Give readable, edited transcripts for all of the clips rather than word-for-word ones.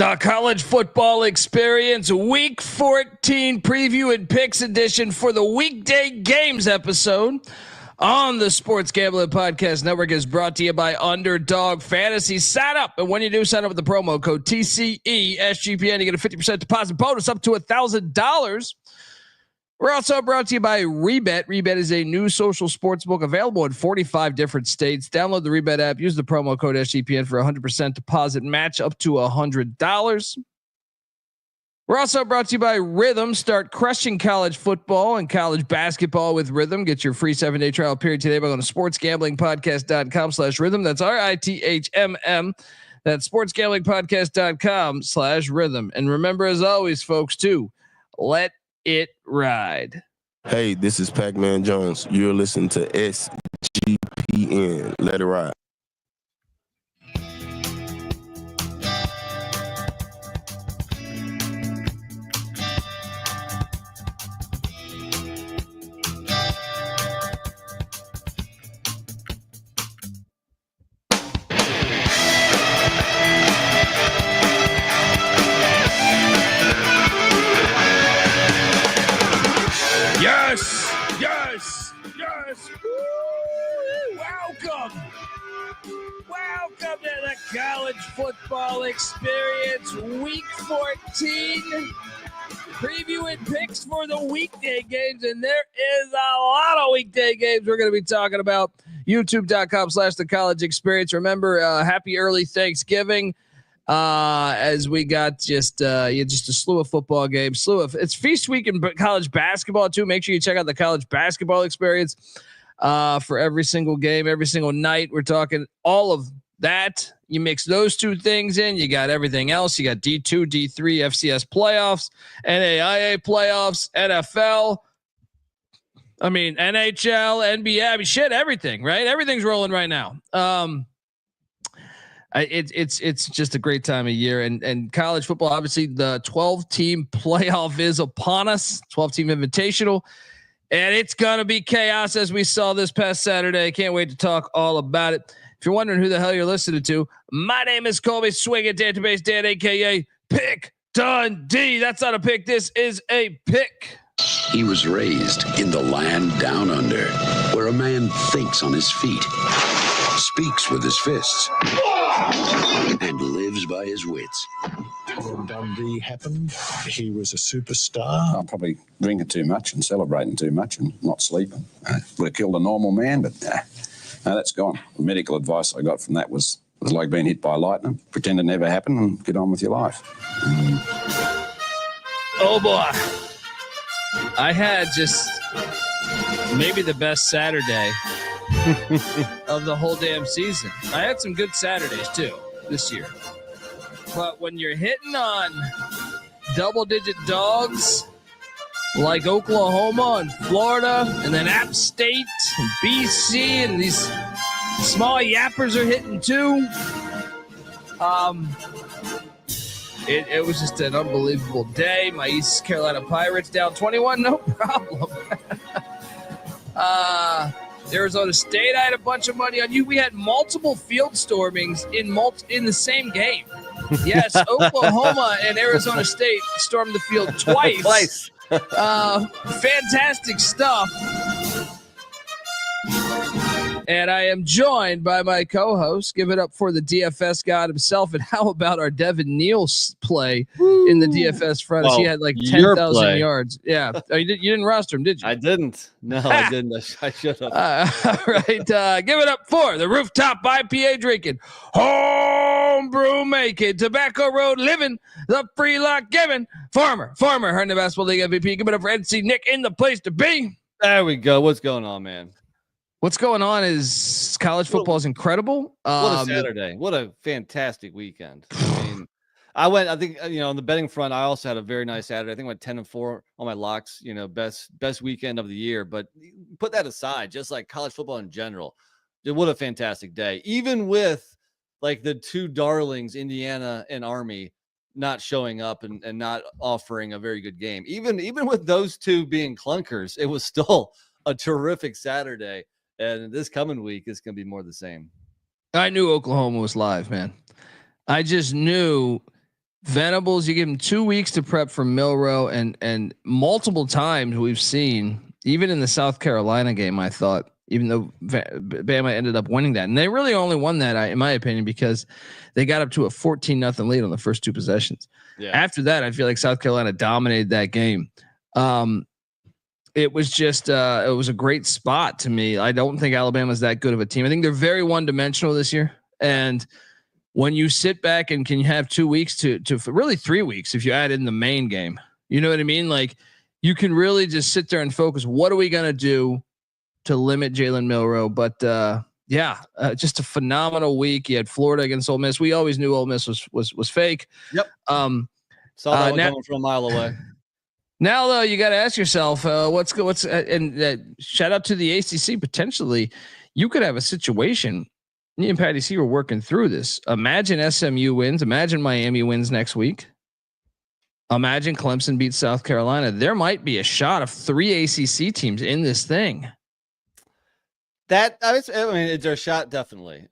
The college football experience, week 14 preview and picks edition for the weekday games episode on the Sports Gambling Podcast Network is brought to you by Underdog Fantasy. Sign up, and when you do, sign up with the promo code TCESGPN. You get a 50% deposit bonus up to $1,000. We're also brought to you by Rebet. Rebet is a new social sports book available in 45 different states. Download the Rebet app. Use the promo code SGPN for 100% deposit match up to $100. We're also brought to you by Rhythm. Start crushing college football and college basketball with Rhythm. Get your free 7-day trial period today by going to sportsgamblingpodcast.com/rhythm. That's RITHMM. That's sportsgamblingpodcast.com/rhythm. And remember, as always, folks, to let it ride. Hey, this is Pac-Man Jones. You're listening to SGPN. Let it ride. Yes. Woo! Welcome to the college football experience, week 14. Preview and picks for the weekday games, and there is a lot of weekday games we're going to be talking about. YouTube.com/the college experience. Remember, happy early Thanksgiving. As we got just a slew of football games, it's feast week in college basketball too. Make sure you check out the college basketball experience for every single game, every single night. We're talking all of that. You mix those two things in, you got everything else. You got D2, D3, FCS playoffs, NAIA playoffs, NFL. I mean, NHL, NBA. I mean, shit, everything, right? Everything's rolling right now. It's just a great time of year, and college football. Obviously, the 12-team playoff is upon us. 12-team invitational, and it's gonna be chaos as we saw this past Saturday. Can't wait to talk all about it. If you're wondering who the hell you're listening to, my name is Colby Swinging Database Dan, aka Pick Dundee. That's not a pick. This is a pick. He was raised in the land down under, where a man thinks on his feet, speaks with his fists, and lives by his wits. When Dundee happened, he was a superstar. I'm probably drinking too much and celebrating too much and not sleeping. Would have killed a normal man, but no, that's gone. The medical advice I got from that was like being hit by lightning. Pretend it never happened and get on with your life. Oh boy. I had just maybe the best Saturday of the whole damn season. I had some good Saturdays too this year. But when you're hitting on double-digit dogs like Oklahoma and Florida and then App State and BC and these small yappers are hitting too, it was just an unbelievable day. My East Carolina Pirates down 21, no problem. Arizona State, I had a bunch of money on you. We had multiple field stormings in the same game. Yes, Oklahoma and Arizona State stormed the field twice. Fantastic stuff. And I am joined by my co-host. Give it up for the DFS god himself. And how about our Devin Neal's play in the DFS front? He had like 10,000 yards. Yeah. Oh, you didn't roster him, did you? I didn't. No, I didn't. I should have. All right. Give it up for the rooftop IPA drinking, homebrew making, Tobacco Road living, the free lock giving, farmer, Herndon Basketball League MVP. Give it up for NC Nick in the place to be. There we go. What's going on, man? What's going on is college football is incredible. What a Saturday. What a fantastic weekend. I think, on the betting front, I also had a very nice Saturday. I think I went 10-4 on my locks, best weekend of the year. But put that aside, just like college football in general, what a fantastic day. Even with like the two darlings, Indiana and Army, not showing up and not offering a very good game. Even with those two being clunkers, it was still a terrific Saturday. And this coming week is going to be more the same. I knew Oklahoma was live, man. I just knew Venables, you give him 2 weeks to prep for Milroe, and multiple times we've seen, even in the South Carolina game, I thought, even though Bama ended up winning that, and they really only won that, in my opinion, because they got up to a 14-0 lead on the first 2 possessions. Yeah. After that, I feel like South Carolina dominated that game. It was just it was a great spot to me. I don't think Alabama's that good of a team. I think they're very one-dimensional this year, and when you sit back and can have 2 weeks to really 3 weeks, if you add in the main game, you know what I mean? Like, you can really just sit there and focus. What are we going to do to limit Jalen Milroe? But just a phenomenal week. You had Florida against Ole Miss. We always knew Ole Miss was fake. Yep. Saw that one coming from a mile away. Now though, you got to ask yourself, shout out to the ACC. Potentially, you could have a situation. Me and Patty C were working through this. Imagine SMU wins. Imagine Miami wins next week. Imagine Clemson beats South Carolina. There might be a shot of 3 ACC teams in this thing. It's a shot, definitely.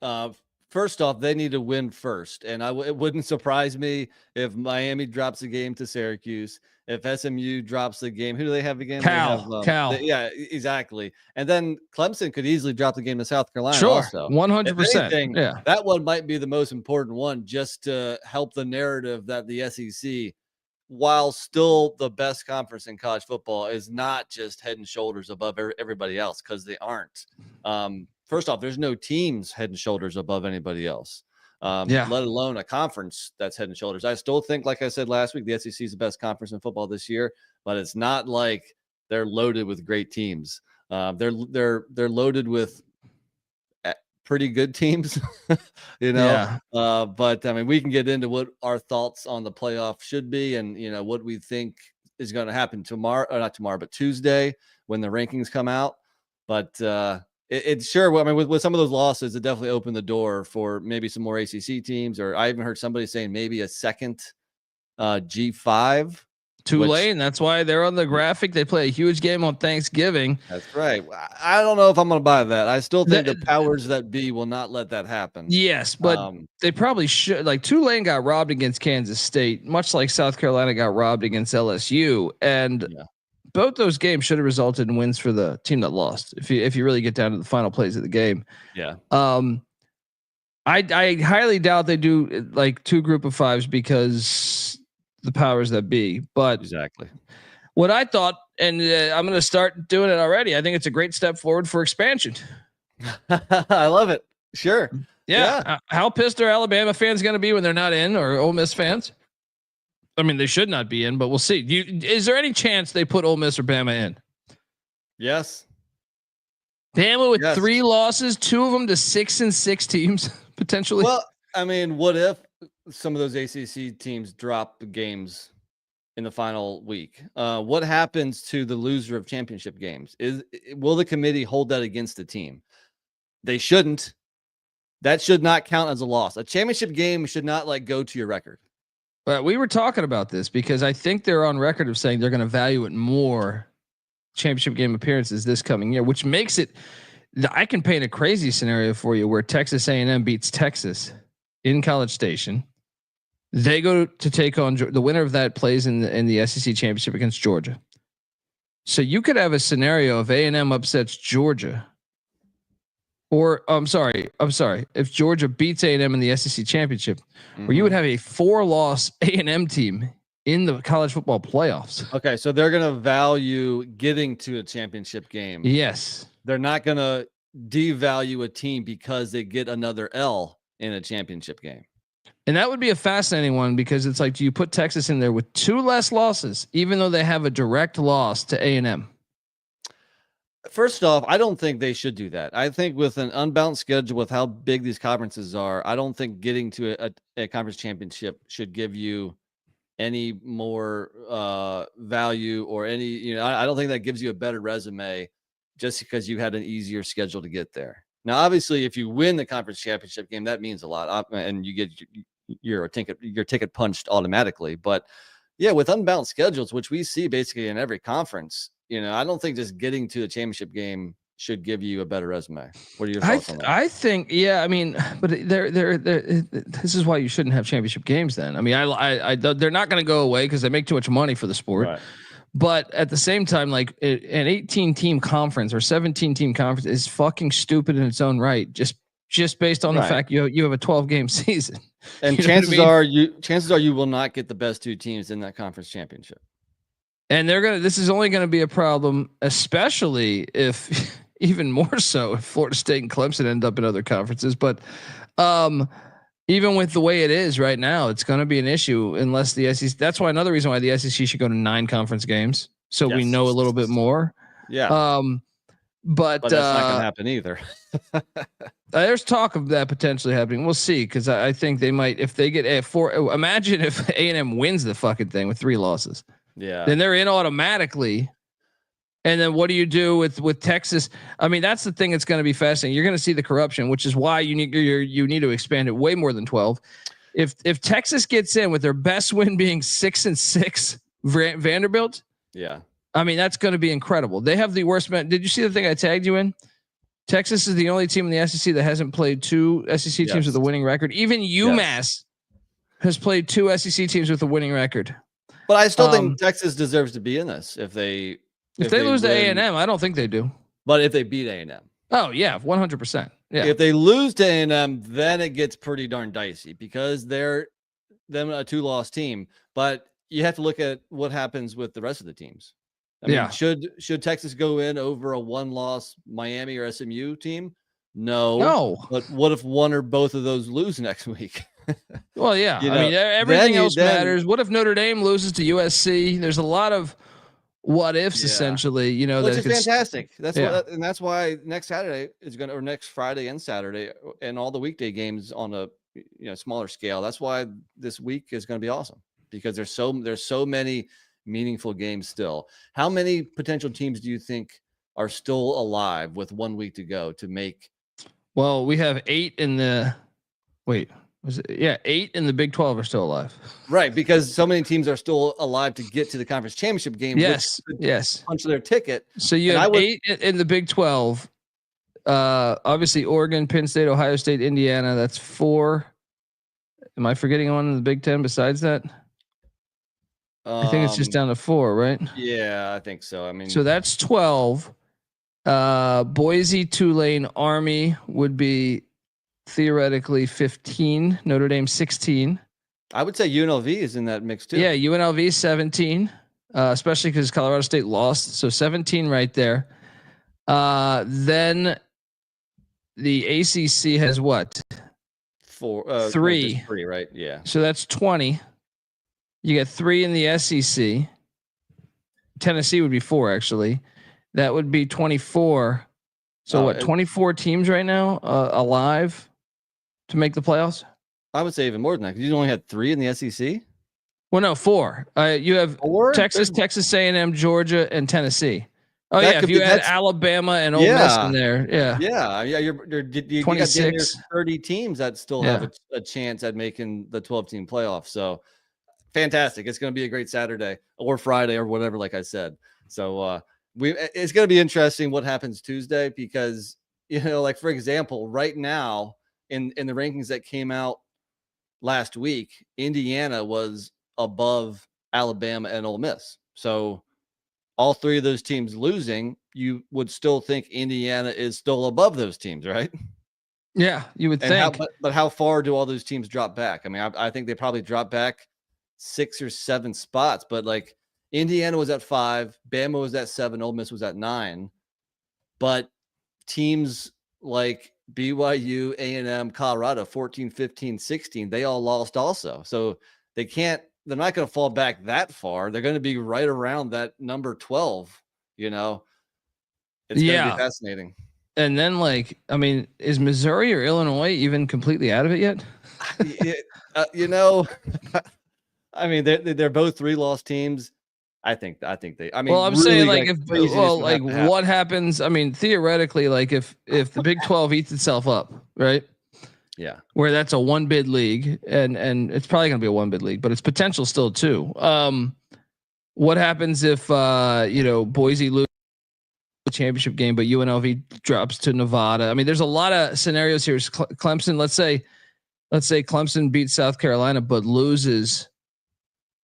First off, they need to win first, and it wouldn't surprise me if Miami drops a game to Syracuse. If SMU drops the game, who do they have again? Cal. Yeah, exactly. And then Clemson could easily drop the game to South Carolina. Sure, 100%. Yeah, that one might be the most important one, just to help the narrative that the SEC, while still the best conference in college football, is not just head and shoulders above everybody else, because they aren't. First off, there's no teams head and shoulders above anybody else. Let alone a conference that's head and shoulders. I still think, like I said last week, the SEC is the best conference in football this year, but it's not like they're loaded with great teams. They're loaded with pretty good teams, you know. Yeah. But I mean, we can get into what our thoughts on the playoff should be, and what we think is going to happen tomorrow, or not tomorrow, but Tuesday when the rankings come out. But it's sure. I mean, with some of those losses, it definitely opened the door for maybe some more ACC teams, or I even heard somebody saying maybe a second G5. Tulane. That's why they're on the graphic. They play a huge game on Thanksgiving. That's right. I don't know if I'm going to buy that. I still think the powers that be will not let that happen. Yes, but they probably should. Like, Tulane got robbed against Kansas State, much like South Carolina got robbed against LSU, and both those games should have resulted in wins for the team that lost. If you really get down to the final plays of the game, I highly doubt they do like 2 group of 5s because the powers that be. But exactly what I thought, and I'm going to start doing it already. I think it's a great step forward for expansion. I love it. Sure. Yeah. How pissed are Alabama fans going to be when they're not in, or Ole Miss fans? I mean, they should not be in, but we'll see. Is there any chance they put Ole Miss or Bama in? Yes. Bama with 3 losses, 2 of them to 6-6 teams potentially. Well, I mean, what if some of those ACC teams drop games in the final week? What happens to the loser of championship games? Will the committee hold that against the team? They shouldn't. That should not count as a loss. A championship game should not go to your record. But we were talking about this because I think they're on record of saying they're going to value it more, championship game appearances this coming year, which makes it. I can paint a crazy scenario for you where Texas A&M beats Texas in College Station. They go to take on the winner of that plays in the SEC championship against Georgia. So you could have a scenario of A&M upsets Georgia. Or I'm sorry. If Georgia beats A&M in the SEC championship, where you would have a 4-loss A&M team in the college football playoffs. Okay, so they're going to value getting to a championship game. Yes, they're not going to devalue a team because they get another L in a championship game. And that would be a fascinating one, because it's like, do you put Texas in there with 2 less losses, even though they have a direct loss to A&M? First off, I don't think they should do that. I think with an unbalanced schedule, with how big these conferences are, I don't think getting to a conference championship should give you any more value or any, I don't think that gives you a better resume just because you had an easier schedule to get there. Now, obviously, if you win the conference championship game, that means a lot, and you get your ticket punched automatically. But yeah, with unbalanced schedules, which we see basically in every conference, I don't think just getting to the championship game should give you a better resume. What are your thoughts on that? I think, yeah, I mean, but this is why you shouldn't have championship games then. I mean, they're not going to go away because they make too much money for the sport. Right. But at the same time, like an 18 team conference or 17 team conference is fucking stupid in its own right. Just based on the fact you have a 12 game season. And chances are you will not get the best two teams in that conference championship. And this is only going to be a problem, especially if even more so if Florida State and Clemson end up in other conferences. But even with the way it is right now, it's going to be an issue unless the SEC. That's why another reason why the SEC should go to 9 conference games, so we know a little bit more. Yeah. But that's not going to happen either. There's talk of that potentially happening. We'll see, because I think they might, if they get A4. Imagine if A&M wins the fucking thing with 3 losses. Yeah. Then they're in automatically. And then what do you do with Texas? I mean, that's the thing that's going to be fascinating. You're going to see the corruption, which is why you need to expand it way more than 12. If Texas gets in with their best win being 6-6 Vanderbilt, yeah. I mean, that's going to be incredible. They have the worst. Did you see the thing I tagged you in? Texas is the only team in the SEC that hasn't played 2 SEC teams with a winning record. Even UMass has played 2 SEC teams with a winning record. But I still think Texas deserves to be in this if they lose to A&M. I don't think they do. But if they beat A&M. Oh yeah, 100%. Yeah. If they lose to A&M, then it gets pretty darn dicey because they're them a 2-loss team. But you have to look at what happens with the rest of the teams. I mean, should Texas go in over a 1-loss Miami or SMU team? No. But what if one or both of those lose next week? Well, yeah. I mean, everything else matters. What if Notre Dame loses to USC? There's a lot of what ifs essentially, which is fantastic. That's why next Saturday is going to, or next Friday and Saturday, and all the weekday games on a smaller scale. That's why this week is going to be awesome because there's so many meaningful games still. How many potential teams do you think are still alive with 1 week to go to make? Well, we have 8 in the 8 in the Big 12 are still alive. Right, because so many teams are still alive to get to the conference championship game. Yes. Punch their ticket. So you have 8 in the Big 12. Obviously Oregon, Penn State, Ohio State, Indiana. That's 4. Am I forgetting one in the Big 10 besides that? I think it's just down to 4, right? Yeah, I think so. I mean, so that's 12. Boise, Tulane, Army would be theoretically 15. Notre Dame 16. I would say UNLV is in that mix too. Yeah, UNLV 17, especially because Colorado State lost. So 17 right there. Then the ACC has what? 4, 3. 3, right? Yeah. So that's 20. You get 3 in the SEC. Tennessee would be 4 actually. That would be 24. So 24 teams right now alive to make the playoffs? I would say even more than that because you only had 3 in the SEC. Well, no, 4. You have 4? Texas, Texas A&M, Georgia, and Tennessee. Oh yeah, if you had Alabama and Ole Miss in there, yeah. You 26, got 30 teams that still have a chance at making the 12-team playoff. So fantastic! It's going to be a great Saturday or Friday or whatever, like I said. So it's going to be interesting what happens Tuesday because like for example, right now in the rankings that came out last week, Indiana was above Alabama and Ole Miss. So all 3 of those teams losing, you would still think Indiana is still above those teams, right? Yeah, you would think. But how far do all those teams drop back? I mean, I think they probably drop back 6 or 7 spots, but like Indiana was at 5, Bama was at 7, Ole Miss was at 9. But teams like BYU, A&M, Colorado, 14, 15, 16, they all lost also. So they're not going to fall back that far. They're going to be right around that number 12, It's going to be fascinating. And then is Missouri or Illinois even completely out of it yet? I mean, they're both 3-loss teams. I think they. I mean, well, I'm really saying what happens? I mean, theoretically, if the Big 12 eats itself up, right? Yeah, where that's a 1 bid league, and it's probably going to be a 1 bid league, but it's potential still too. What happens if Boise loses championship game, but UNLV drops to Nevada. I mean, there's a lot of scenarios here. Clemson, let's say Clemson beats South Carolina, but loses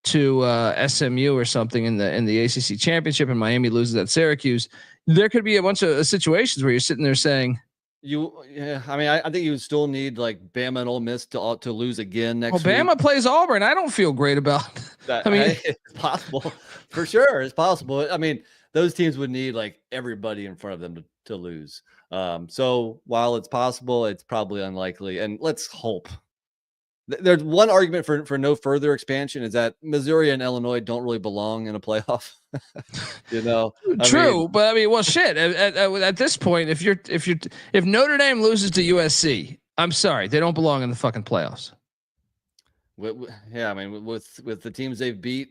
to SMU or something in the ACC championship, and Miami loses at Syracuse. There could be a bunch of situations where you're sitting there saying, I think you would still need like Bama and Ole Miss to lose again next week. Bama plays Auburn. I don't feel great about that. I mean, it's possible for sure. It's possible. I mean, those teams would need like everybody in front of them to lose. So while it's possible, it's probably unlikely. And let's hope. There's one argument for no further expansion is that Missouri and Illinois don't really belong in a playoff. True, but I mean, well, shit. At this point, if Notre Dame loses to USC, I'm sorry, they don't belong in the fucking playoffs. Yeah, I mean, with the teams they've beat,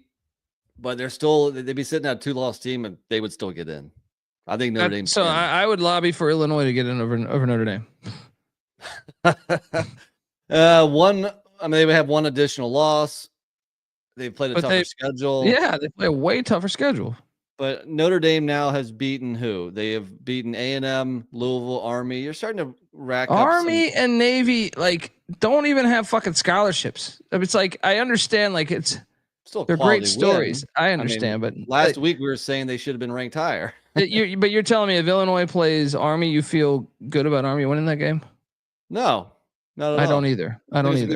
but they'd be sitting at a 2-loss team and they would still get in. I think Notre Dame. So I would lobby for Illinois to get in over Notre Dame. They would have one additional loss. They've played a tougher schedule. Yeah, they play a way tougher schedule. But Notre Dame now has beaten who? They have beaten A&M, Louisville, Army. You're starting to rack up Army and Navy, like, don't even have fucking scholarships. It's like, I understand, like, it's still they're great stories. I understand, but last week we were saying they should have been ranked higher. But you're telling me if Illinois plays Army, you feel good about Army winning that game? No, not at all. I don't either.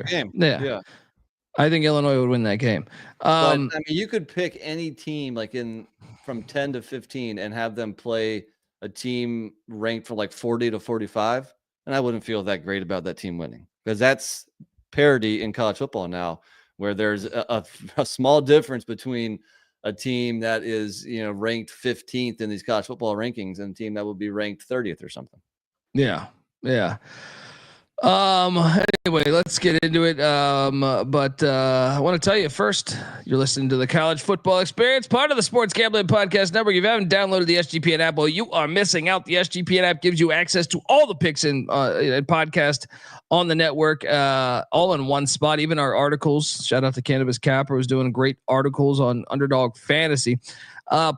Game. Yeah. I think Illinois would win that game. But, I mean, you could pick any team like from 10 to 15 and have them play a team ranked from like 40 to 45, and I wouldn't feel that great about that team winning, because that's parity in college football now, where there's a small difference between a team that is ranked 15th in these college football rankings and a team that would be ranked 30th or something. Yeah. Anyway, let's get into it. But I want to tell you first, you're listening to the College Football Experience, part of the Sports Gambling Podcast Network. If you haven't downloaded the SGPN app, well, you are missing out. The SGPN app gives you access to all the picks and podcast on the network, all in one spot. Even our articles. Shout out to Cannabis Capper, who's doing great articles on Underdog Fantasy.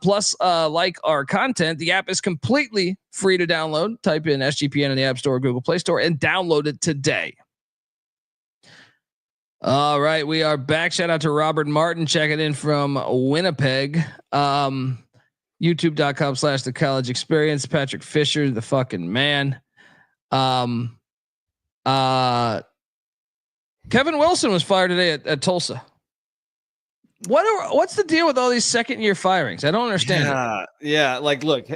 Plus, like our content, the app is completely free to download. Type in SGPN in the App Store or Google Play Store and download it today. All right, we are back. Shout out to Robert Martin checking in from Winnipeg. YouTube.com/The College Experience. Patrick Fisher, the fucking man. Kevin Wilson was fired today at Tulsa. What's the deal with all these second-year firings? I don't understand. Yeah. Like, look,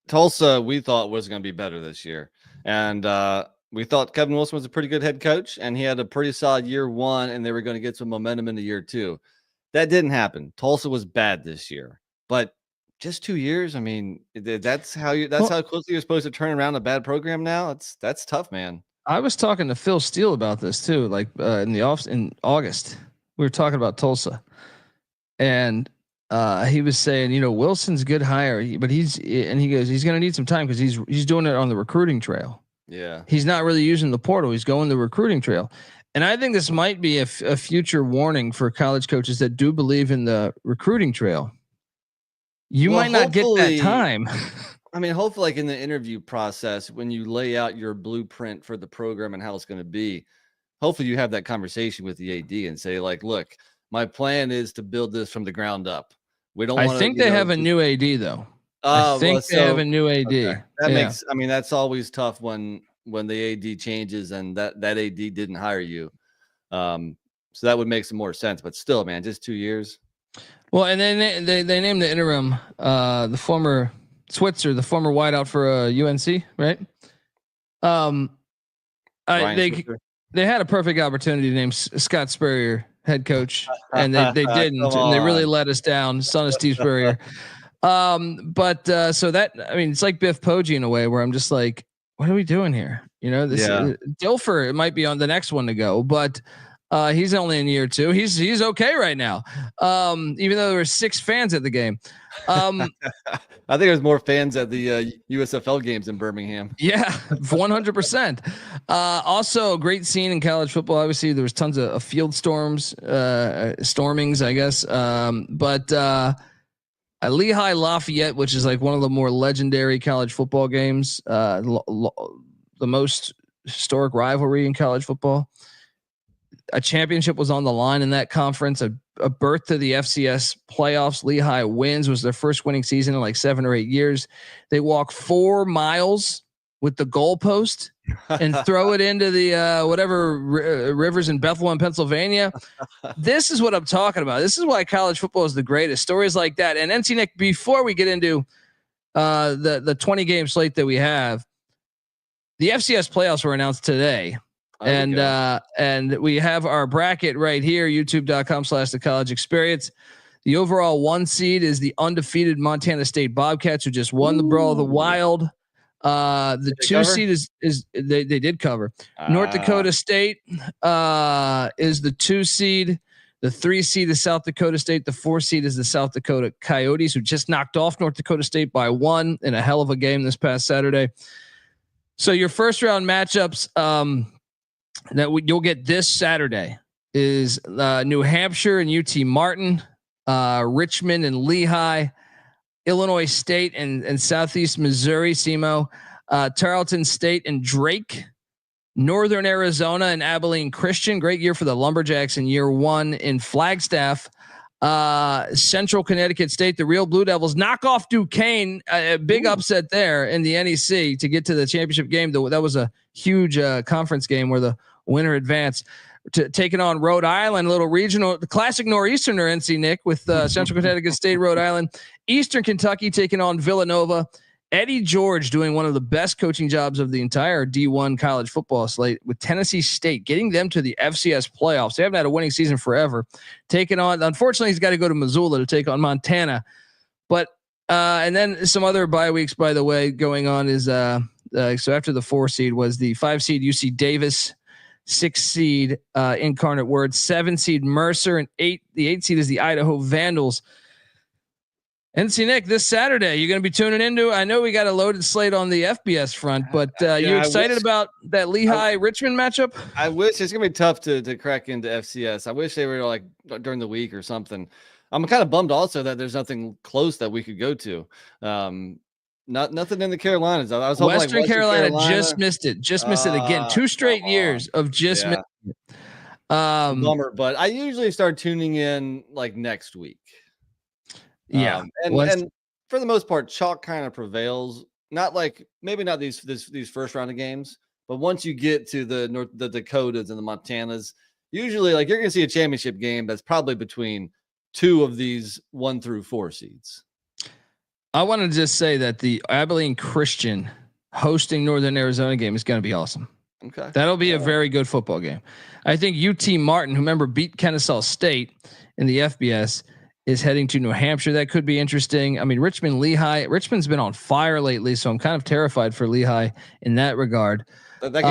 Tulsa, we thought was going to be better this year, and we thought Kevin Wilson was a pretty good head coach, and he had a pretty solid year one, and they were going to get some momentum into year two. That didn't happen. Tulsa was bad this year, but just 2 years. I mean, that's how quickly you're supposed to turn around a bad program now. That's tough, man. I was talking to Phil Steele about this too, like in August. We were talking about Tulsa. And he was saying, Wilson's a good hire, but he goes, he's going to need some time because he's doing it on the recruiting trail. Yeah. He's not really using the portal. He's going the recruiting trail. And I think this might be a future warning for college coaches that do believe in the recruiting trail. You might not get that time. I mean, hopefully like in the interview process, when you lay out your blueprint for the program and how it's going to be, hopefully you have that conversation with the AD and say like, look, my plan is to build this from the ground up. We don't. I think they have a new AD though. I think they have a new AD. Okay. That makes. I mean, that's always tough when the AD changes and that AD didn't hire you. So that would make some more sense. But still, man, just 2 years. Well, and then they named the interim the former Switzer, the former wideout for UNC, right? They had a perfect opportunity to name Scott Spurrier head coach, and they didn't, and they really let us down. Son of Steve Spurrier. So that, I mean, it's like Biff Poggi in a way where I'm just like, what are we doing here? Dilfer, it might be on the next one to go, but he's only in year two. He's okay right now. Even though there were 6 fans at the game. I think there's more fans at the USFL games in Birmingham. Yeah, 100%. Also, a great scene in college football. Obviously, there was tons of field stormings, I guess. But Lehigh Lafayette, which is like one of the more legendary college football games, the most historic rivalry in college football. A championship was on the line in that conference, a berth to the FCS playoffs. Lehigh wins, was their first winning season in like 7 or 8 years. They walk 4 miles with the goalpost and throw it into the whatever rivers in Bethlehem, Pennsylvania. This is what I'm talking about. This is why college football is the greatest. Stories like that. And NC Nick, before we get into the 20 game slate that we have, the FCS playoffs were announced today. And we have our bracket right here, youtube.com/the college experience. The overall 1 seed is the undefeated Montana State Bobcats, who just won the Brawl of the Wild. The 2 seed is they did cover. North Dakota State is the 2 seed. The 3 seed is South Dakota State. The 4 seed is the South Dakota Coyotes, who just knocked off North Dakota State by 1 in a hell of a game this past Saturday. So your first round matchups that you'll get this Saturday is New Hampshire and UT Martin, Richmond and Lehigh, Illinois State and Southeast Missouri, SEMO, Tarleton State and Drake, Northern Arizona and Abilene Christian. Great year for the Lumberjacks in year 1 in Flagstaff. Central Connecticut State, the real Blue Devils knock off Duquesne. A big upset there in the NEC to get to the championship game. That was a huge conference game where the winner advanced. Taking on Rhode Island, a little regional, the classic Northeasterner NC Nick with Central Connecticut State, Rhode Island. Eastern Kentucky taking on Villanova. Eddie George doing one of the best coaching jobs of the entire D1 college football slate with Tennessee State, getting them to the FCS playoffs. They haven't had a winning season forever. Taking on, unfortunately, he's got to go to Missoula to take on Montana. But and then some other bye weeks, by the way, going on is so after the 4 seed was the 5 seed UC Davis, 6 seed Incarnate Word, 7 seed Mercer, and the 8 seed is the Idaho Vandals. NC Nick, this Saturday, you're going to be tuning into. I know we got a loaded slate on the FBS front, but you excited about that Lehigh Richmond matchup? I wish it's going to be tough to crack into FCS. I wish they were like during the week or something. I'm kind of bummed also that there's nothing close that we could go to. Nothing in the Carolinas. I was hoping Western Carolina just missed it. Just missed it again. 2 straight years of just missing it. Bummer, but I usually start tuning in like next week. Yeah, and for the most part, chalk kind of prevails. Not like maybe not these first round of games, but once you get to the Dakotas and the Montanas, usually like you're going to see a championship game that's probably between 2 of these 1 through 4 seeds. I want to just say that the Abilene Christian hosting Northern Arizona game is going to be awesome. Okay, that'll be a very good football game. I think UT Martin, who remember beat Kennesaw State in the FBS, is heading to New Hampshire. That could be interesting. I mean, Richmond, Lehigh. Richmond's been on fire lately, so I'm kind of terrified for Lehigh in that regard. That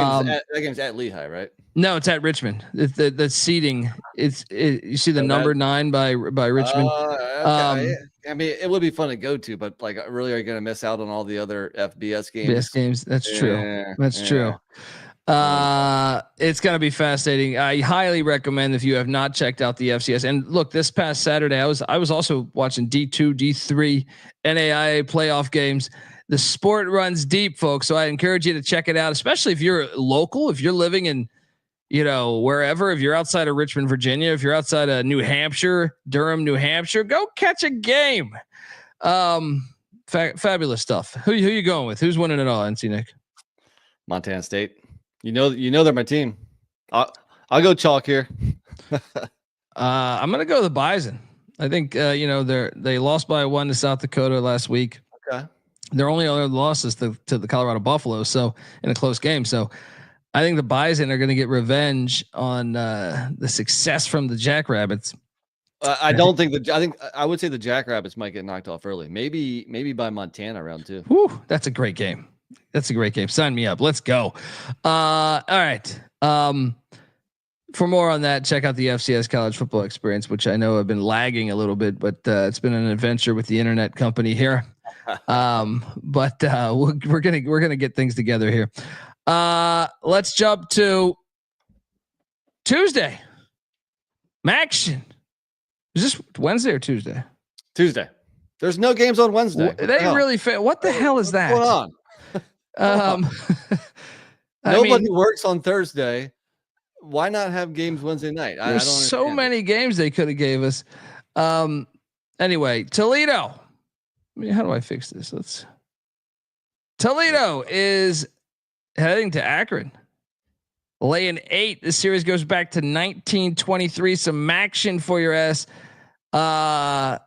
game's at Lehigh, right? No, it's at Richmond. The seating. You see the number 9 by Richmond. Okay. I mean, it would be fun to go to, but like, really, are you going to miss out on all the other FBS games? FBS games. That's true. That's true. It's going to be fascinating. I highly recommend if you have not checked out the FCS. And look, this past Saturday, I was also watching D2, D3, NAIA playoff games. The sport runs deep, folks. So I encourage you to check it out, especially if you're local, if you're living in, wherever, if you're outside of Richmond, Virginia, if you're outside of New Hampshire, Durham, New Hampshire, go catch a game. Fabulous stuff. Who you going with? Who's winning it all, NC Nick? Montana State. You know they're my team. I'll go chalk here. I'm gonna go the Bison. I think they lost by 1 to South Dakota last week. Okay. Their only other losses to the Colorado Buffalo, so in a close game. So I think the Bison are going to get revenge on the success from the Jackrabbits. I think I would say the Jackrabbits might get knocked off early. Maybe by Montana round 2. Whew, that's a great game. That's a great game. Sign me up. Let's go. All right. For more on that, check out the FCS College Football Experience, which I know have been lagging a little bit, but it's been an adventure with the internet company here. But we're gonna get things together here. Let's jump to Tuesday. Action. Is this Wednesday or Tuesday? Tuesday. There's no games on Wednesday. They really what the hell is that? What's going on? Nobody works on Thursday. Why not have games Wednesday night? There's so many games they could have gave us. Anyway, Toledo. How do I fix this? Toledo is heading to Akron, laying 8. This series goes back to 1923. Some action for your ass. The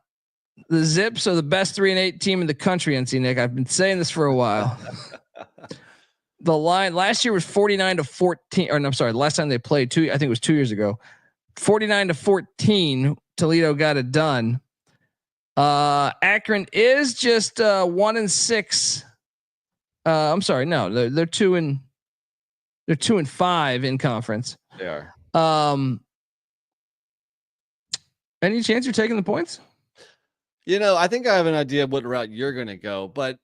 Zips are the best 3-8 team in the country, NC Nick. I've been saying this for a while. The line last year was 49-14. Or no, I'm sorry. The last time they played, I think it was 2 years ago. 49-14. Toledo got it done. Akron is just 1-6. I'm sorry. No, they're 2-5 in conference. They are. Any chance you're taking the points? I think I have an idea of what route you're going to go, but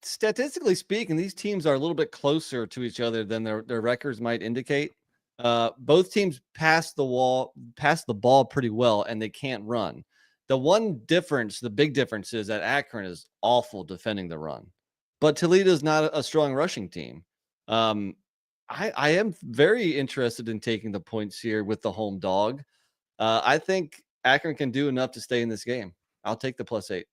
statistically speaking, these teams are a little bit closer to each other than their records might indicate. Both teams pass the ball pretty well, and they can't run. The big difference is that Akron is awful defending the run, but Toledo is not a strong rushing team. I am very interested in taking the points here with the home dog. I think Akron can do enough to stay in this game. I'll take the +8.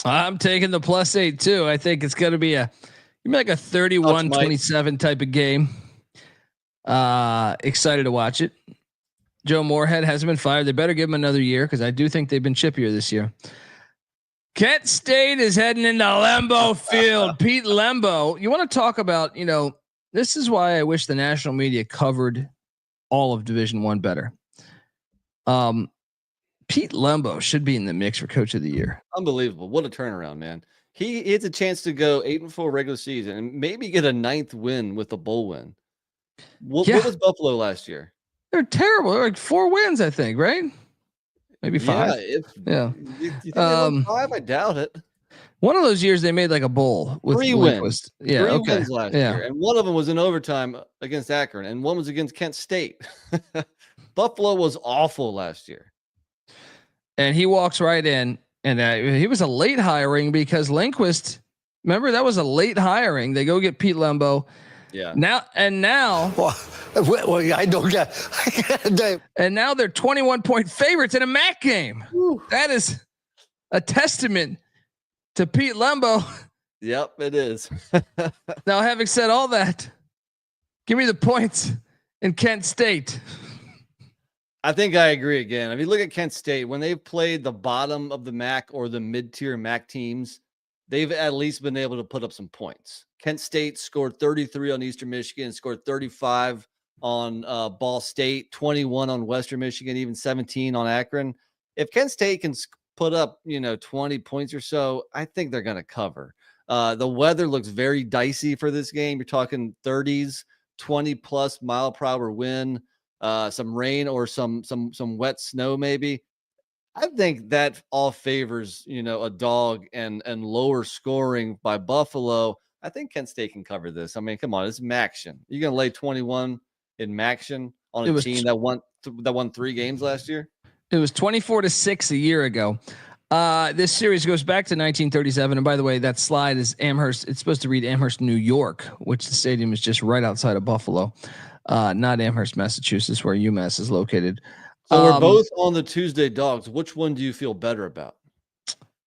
I'm taking the +8 too. I think it's going to be like a 31-27 type of game. Excited to watch it. Joe Moorhead hasn't been fired. They better give him another year because I do think they've been chippier this year. Kent State is heading into Lembo Field. Pete Lembo. You want to talk about, this is why I wish the national media covered all of Division I better. Pete Lembo should be in the mix for Coach of the Year. Unbelievable. What a turnaround, man. He has a chance to go 8-4 regular season and maybe get a 9th win with a bowl win. What was Buffalo last year? They're terrible. They're like 4 wins, I think, right? Maybe 5. Yeah. You think they won 5? I doubt it. One of those years they made like a bowl with 3 wins. Yeah, 3 wins last year. And one of them was in overtime against Akron, and one was against Kent State. Buffalo was awful last year. And he walks right in, and he was a late hiring because Lindquist, remember that was a late hiring. They go get Pete Lembo. Yeah. Now. Well, I don't get. And now they're 21-point favorites in a MAC game. Whew. That is a testament to Pete Lembo. Yep, it is. Now, having said all that, give me the points in Kent State. I think I agree again. If you look at Kent State, when they've played the bottom of the MAC or the mid-tier MAC teams, they've at least been able to put up some points. Kent State scored 33 on Eastern Michigan, scored 35 on Ball State, 21 on Western Michigan, even 17 on Akron. If Kent State can put up, 20 points or so, I think they're going to cover. The weather looks very dicey for this game. You're talking 30s, 20+ mile per hour wind. Some rain or some wet snow maybe. I think that all favors a dog and lower scoring by Buffalo. I think Kent State can cover this. I mean, come on, it's Maction. You're gonna lay 21 in Maction on a team that won 3 games last year. It was 24-6 a year ago. This series goes back to 1937, and by the way, that slide is Amherst. It's supposed to read Amherst, New York, which the stadium is just right outside of Buffalo. Not Amherst, Massachusetts, where UMass is located. So we're both on the Tuesday dogs. Which one do you feel better about?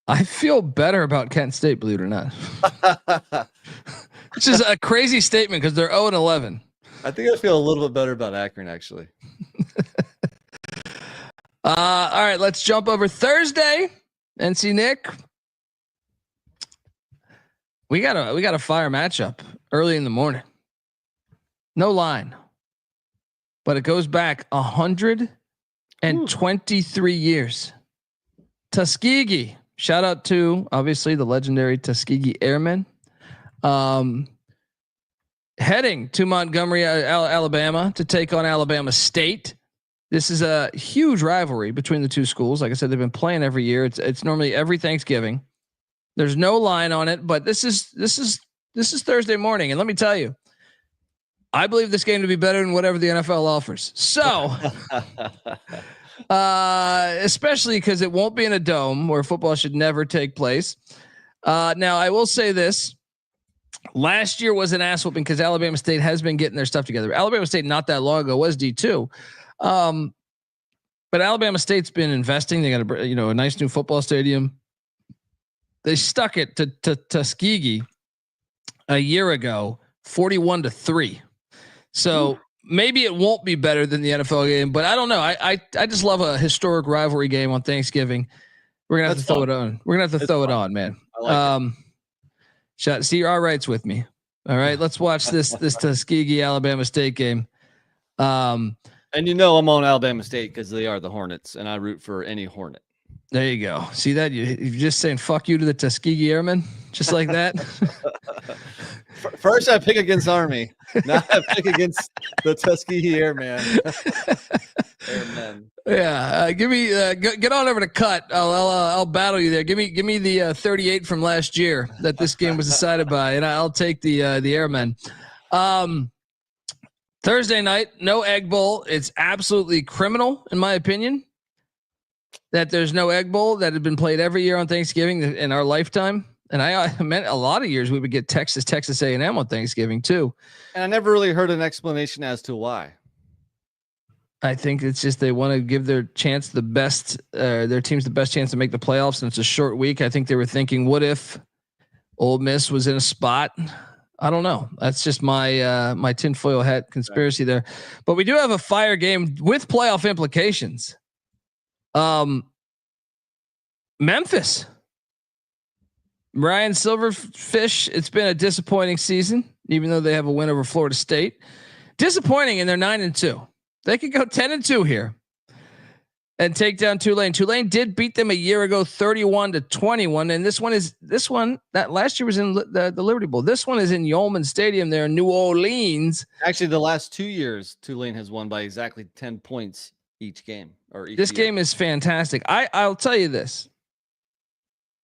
I feel better about Kent State, believe it or not. Which is a crazy statement because they're 0-11. I think I feel a little bit better about Akron, actually. All right, let's jump over Thursday. NC Nick. We got a fire matchup early in the morning. No line. But it goes back 123 years. Tuskegee. Shout out to obviously the legendary Tuskegee Airmen. Heading to Montgomery, Alabama to take on Alabama State. This is a huge rivalry between the two schools. Like I said, they've been playing every year. It's normally every Thanksgiving. There's no line on it, but this is Thursday morning, and let me tell you, I believe this game to be better than whatever the NFL offers. So Especially because it won't be in a dome where football should never take place. Now, I will say this. Last year was an ass whooping because Alabama State has been getting their stuff together. Alabama State not that long ago was D2. But Alabama State's been investing. They got a nice new football stadium. They stuck it to Tuskegee a year ago, 41-3. So maybe it won't be better than the NFL game, but I don't know. I just love a historic rivalry game on Thanksgiving. We're gonna have to throw it on. We're gonna have to throw it on, man. I like it. See, you're all rights with me. All right, let's watch this Tuskegee Alabama State game. And I'm on Alabama State because they are the Hornets, and I root for any Hornet. There you go. See that? You're just saying "fuck you" to the Tuskegee Airmen, just like that. First, I pick against Army. Now I pick against the Tuskegee Airmen. Airmen. Yeah, give me get on over to cut. I'll battle you there. Give me the 38 from last year that this game was decided by, and I'll take the Airmen. Thursday night, no Egg Bowl. It's absolutely criminal, in my opinion, that there's no Egg Bowl that had been played every year on Thanksgiving in our lifetime. And I meant a lot of years we would get Texas A&M on Thanksgiving too. And I never really heard an explanation as to why. I think it's just they want to give their teams the best chance to make the playoffs, and it's a short week. I think they were thinking, what if Ole Miss was in a spot? I don't know. That's just my my tinfoil hat conspiracy there. But we do have a fire game with playoff implications. Memphis. Ryan Silverfish, it's been a disappointing season, even though they have a win over Florida State. Disappointing, and they're 9-2. They could go 10-2 here and take down Tulane. Tulane did beat them a year ago, 31-21. And this one that last year was in the Liberty Bowl. This one is in Yeoman Stadium there in New Orleans. Actually, the last 2 years, Tulane has won by exactly 10 points each game. This game is fantastic. I'll tell you this.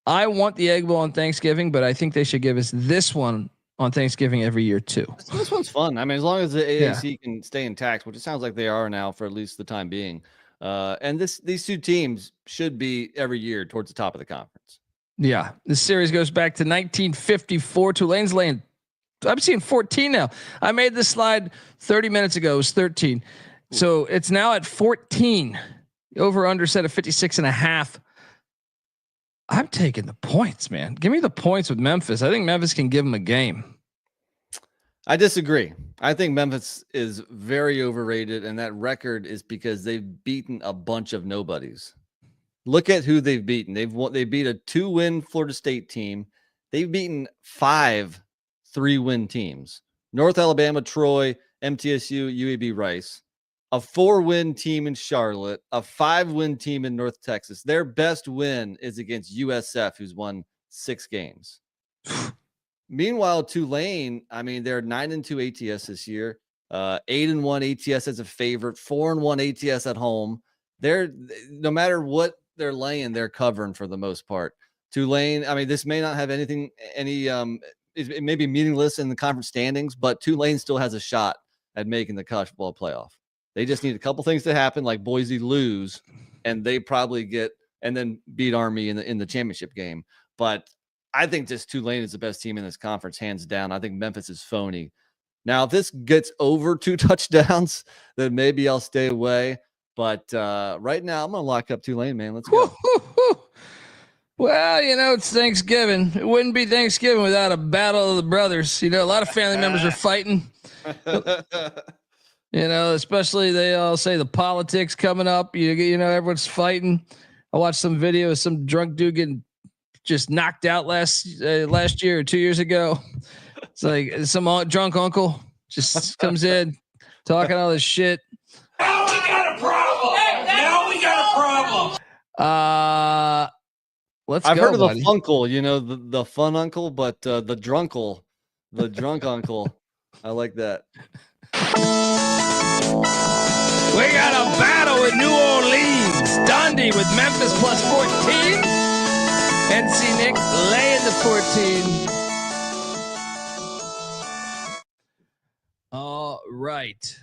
I want the Egg Bowl on Thanksgiving, but I think they should give us this one on Thanksgiving every year too. This one's fun. I mean, as long as the AAC can stay intact, which it sounds like they are now for at least the time being. And these two teams should be every year towards the top of the conference. Yeah. This series goes back to 1954. Tulane's laying, I'm seeing 14 now. I made this slide 30 minutes ago. It was 13. So it's now at 14. Over under set of 56.5. I'm taking the points, man. Give me the points with Memphis. I think Memphis can give them a game. I disagree. I think Memphis is very overrated, and that record is because they've beaten a bunch of nobodies. Look at who they've beaten. They beat a 2-win Florida State team. They've beaten 5 3-win teams. North Alabama, Troy, MTSU, UAB Rice. A 4-win team in Charlotte, a 5-win team in North Texas. Their best win is against USF, who's won 6 games. Meanwhile, Tulane, I mean, they're 9-2 ATS this year, 8-1 ATS as a favorite, 4-1 ATS at home. They're no matter what they're laying, they're covering for the most part. Tulane, I mean, this may not have it may be meaningless in the conference standings, but Tulane still has a shot at making the college football playoff. They just need a couple things to happen, like Boise lose, and they probably get and then beat Army in the championship game. But I think just Tulane is the best team in this conference, hands down. I think Memphis is phony. Now, if this gets over 2 touchdowns, then maybe I'll stay away. But right now, I'm going to lock up Tulane, man. Let's go. Well, it's Thanksgiving. It wouldn't be Thanksgiving without a battle of the brothers. A lot of family members are fighting. Especially they all say the politics coming up. Everyone's fighting. I watched some video of some drunk dude getting just knocked out last year or 2 years ago. It's like some drunk uncle just comes in talking all this shit. Now we got a problem. I've heard of the funkle, the fun uncle, but the drunk uncle. I like that. We got a battle in New Orleans. Dundee with Memphis plus 14. NC Nick laying the 14. All right.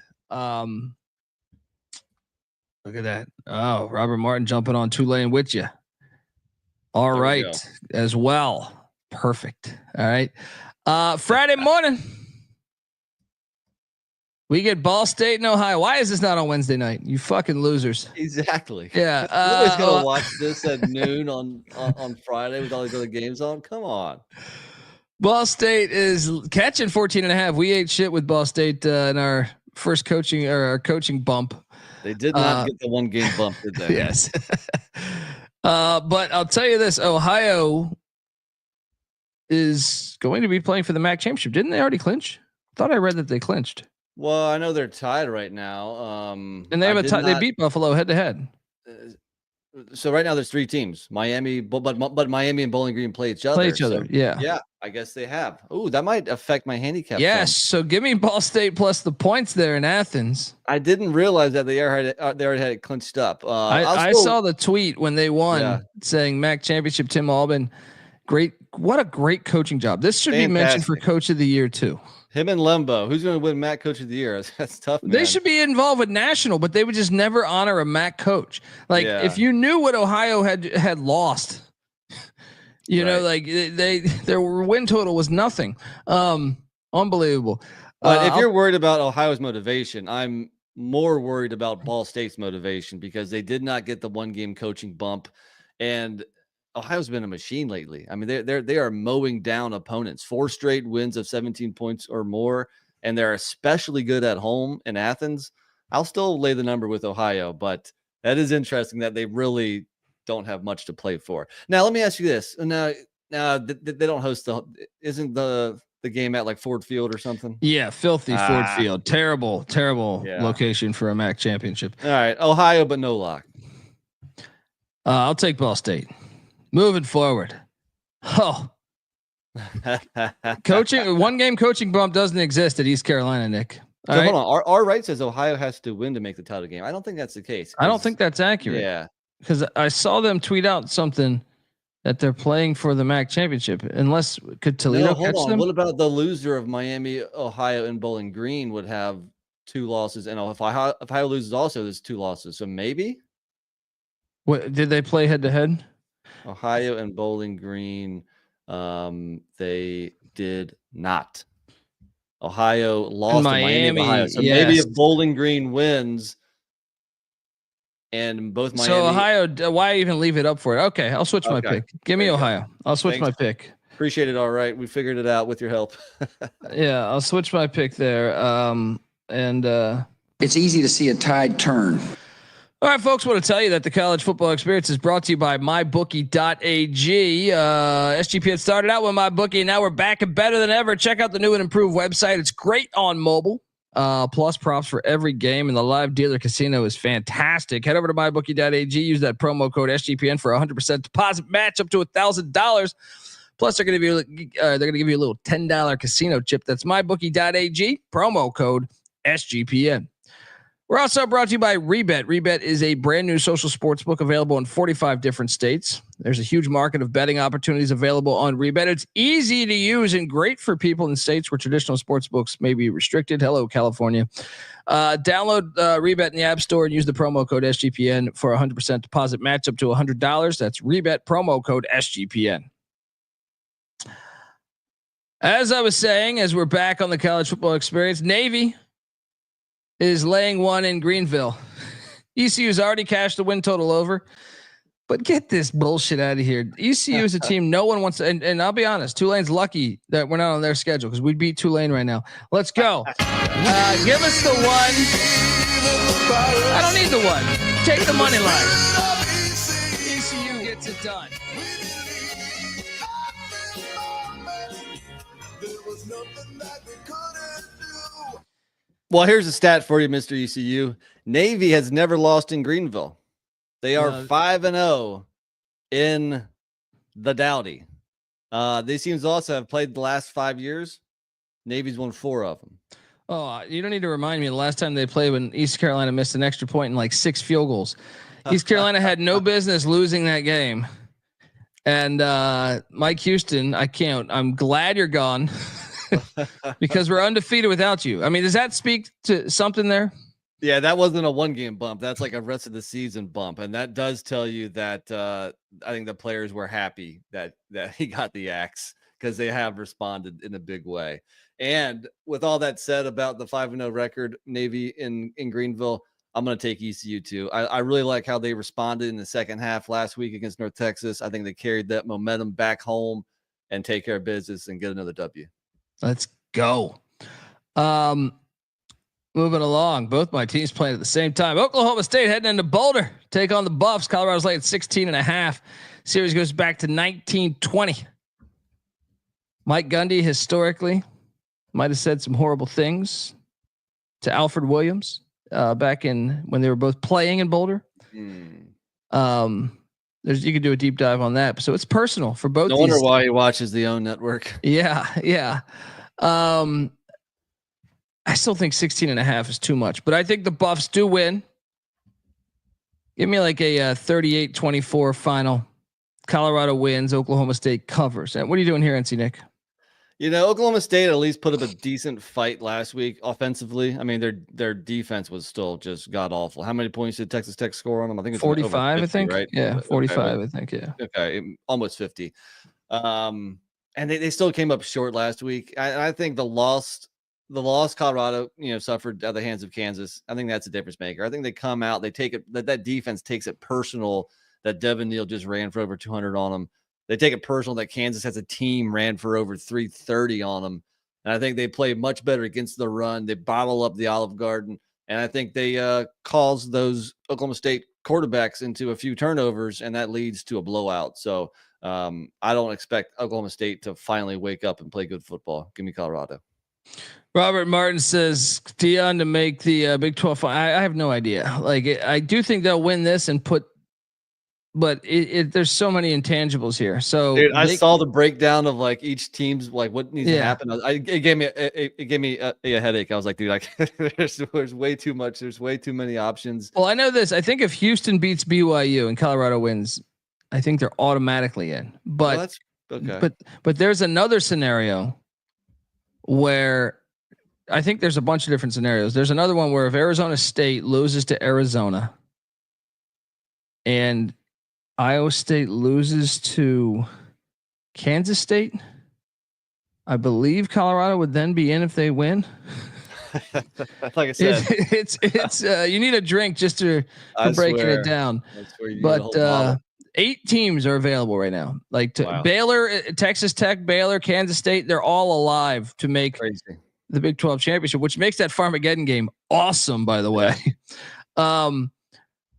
Look at that. Oh, Robert Martin jumping on Tulane with you. All There we right, go. as well. Perfect. All right. Friday morning, we get Ball State and Ohio. Why is this not on Wednesday night? You fucking losers. Exactly. Yeah. Nobody's gonna watch this at noon on Friday with all these other games on. Come on. Ball State is catching 14.5. We ate shit with Ball State in our first coaching or our coaching bump. They did not get the one game bump, did they? Yes. But I'll tell you this: Ohio is going to be playing for the MAC championship. Didn't they already clinch? Thought I read that they clinched. Well, I know they're tied right now. And they have they beat Buffalo head to head. So right now there's 3 teams. Miami, but Miami and Bowling Green play each other. So, yeah. I guess they have. Ooh, that might affect my handicap. Yes. So give me Ball State plus the points there in Athens. I didn't realize that they already had it clinched up. I saw the tweet when they won saying MAC championship, Tim Albin. Great. What a great coaching job. This should be mentioned for coach of the year too. Him and Lembo. Who's going to win MAC coach of the year? That's tough, man. They should be involved with national, but they would just never honor a MAC coach. Like if you knew what Ohio had lost, you know, like their win total was nothing. Unbelievable. But if you're worried about Ohio's motivation, I'm more worried about Ball State's motivation because they did not get the one game coaching bump, and Ohio's been a machine lately. I mean, they are mowing down opponents. 4 straight wins of 17 points or more, and they're especially good at home in Athens. I'll still lay the number with Ohio, but that is interesting that they really don't have much to play for. Now, let me ask you this. Now they don't host isn't the game at like Ford Field or something? Yeah, filthy Ford Field. Terrible location for a MAC championship. All right, Ohio, but no lock. I'll take Ball State. Moving forward. Coaching, one game coaching bump doesn't exist at East Carolina, Nick. So hold on. Our right says Ohio has to win to make the title game. I don't think that's the case. I don't think that's accurate. Yeah. Because I saw them tweet out something that they're playing for the MAC championship. Unless could Toledo catch them? What about the loser of Miami, Ohio, and Bowling Green would have 2 losses, and if Ohio loses, also there's 2 losses. So maybe. What did they play head to head? Ohio and Bowling Green, they did not. Ohio lost to Miami, Ohio. So maybe if Bowling Green wins, and both Miami. So Ohio, why even leave it up for it? Okay, I'll switch my pick. Give me Ohio. I'll switch my pick. Appreciate it. All right, we figured it out with your help. Yeah, I'll switch my pick there. It's easy to see a tide turn. All right, folks, want to tell you that the college football experience is brought to you by mybookie.ag. SGPN started out with MyBookie, and now we're back and better than ever. Check out the new and improved website. It's great on mobile. Plus props for every game, and the live dealer casino is fantastic. Head over to mybookie.ag. Use that promo code SGPN for 100% deposit match up to $1,000. Plus, they're going to give you a little $10 casino chip. That's mybookie.ag. Promo code SGPN. We're also brought to you by Rebet. Rebet is a brand new social sports book available in 45 different states. There's a huge market of betting opportunities available on Rebet. It's easy to use and great for people in states where traditional sports books may be restricted. Hello, California. Download Rebet in the App Store and use the promo code SGPN for 100% deposit match up to $100. That's Rebet, promo code SGPN. As I was saying, as we're back on the college football experience, Navy is laying 1 in Greenville. ECU's already cashed the win total over. But get this bullshit out of here. ECU is a team no one wants to, and I'll be honest, Tulane's lucky that we're not on their schedule because we'd beat Tulane right now. Let's go. Give us the 1. I don't need the 1. Take the money line. ECU gets it done. Well, here's a stat for you, Mr. ECU. Navy has never lost in Greenville. They are 5-0 in the Dowdy. These teams also have played the last 5 years. Navy's won 4 of them. Oh, you don't need to remind me the last time they played when East Carolina missed an extra point and like 6 field goals. East Carolina had no business losing that game. And Mike Houston, I'm glad you're gone because we're undefeated without you. I mean, does that speak to something there? Yeah, that wasn't a 1-game bump. That's like a rest of the season bump. And that does tell you that I think the players were happy that he got the axe because they have responded in a big way. And with all that said about the 5-0 record, Navy in Greenville, I'm going to take ECU too. I really like how they responded in the second half last week against North Texas. I think they carried that momentum back home and take care of business and get another W. Let's go. Moving along, both my teams playing at the same time. Oklahoma State heading into Boulder, take on the Buffs. Colorado's laying 16.5. Series goes back to 1920. Mike Gundy historically might have said some horrible things to Alfred Williams back in when they were both playing in Boulder. You could do a deep dive on that. So it's personal for both. No wonder why he watches the OWN network. Yeah. I still think 16.5 is too much, but I think the Buffs do win. Give me like a 38-24 final. Colorado wins. Oklahoma State covers. What are you doing here, NC Nick? Oklahoma State at least put up a decent fight last week offensively. I mean, their defense was still just god awful. How many points did Texas Tech score on them? I think it's 45. 50, I think, right? Yeah, 45. Okay. I think, yeah. Okay, almost 50. And they still came up short last week. I think the loss Colorado, suffered at the hands of Kansas. I think that's a difference maker. I think they come out, they take it, that defense takes it personal that Devin Neal just ran for over 200 on them. They take it personal that Kansas as a team ran for over 330 on them. And I think they play much better against the run. They bottle up the Olive Garden. And I think they cause those Oklahoma State quarterbacks into a few turnovers, and that leads to a blowout. So I don't expect Oklahoma State to finally wake up and play good football. Give me Colorado. Robert Martin says Dion to make the Big 12. I have no idea. I do think they'll win this and but there's so many intangibles here. So dude, I saw the breakdown of each team's what needs to happen. It gave me a headache. I was like, dude, there's way too much. There's way too many options. Well, I know this. I think if Houston beats BYU and Colorado wins, I think they're automatically in. But that's okay. But there's another scenario where I think there's a bunch of different scenarios. There's another one where if Arizona State loses to Arizona and Iowa State loses to Kansas State, I believe Colorado would then be in if they win. Like I said, it's you need a drink just for breaking it down. But 8 teams are available right now. Wow. Baylor, Texas Tech, Baylor, Kansas State, they're all alive to make the Big 12 championship, which makes that Farmageddon game awesome, by the way.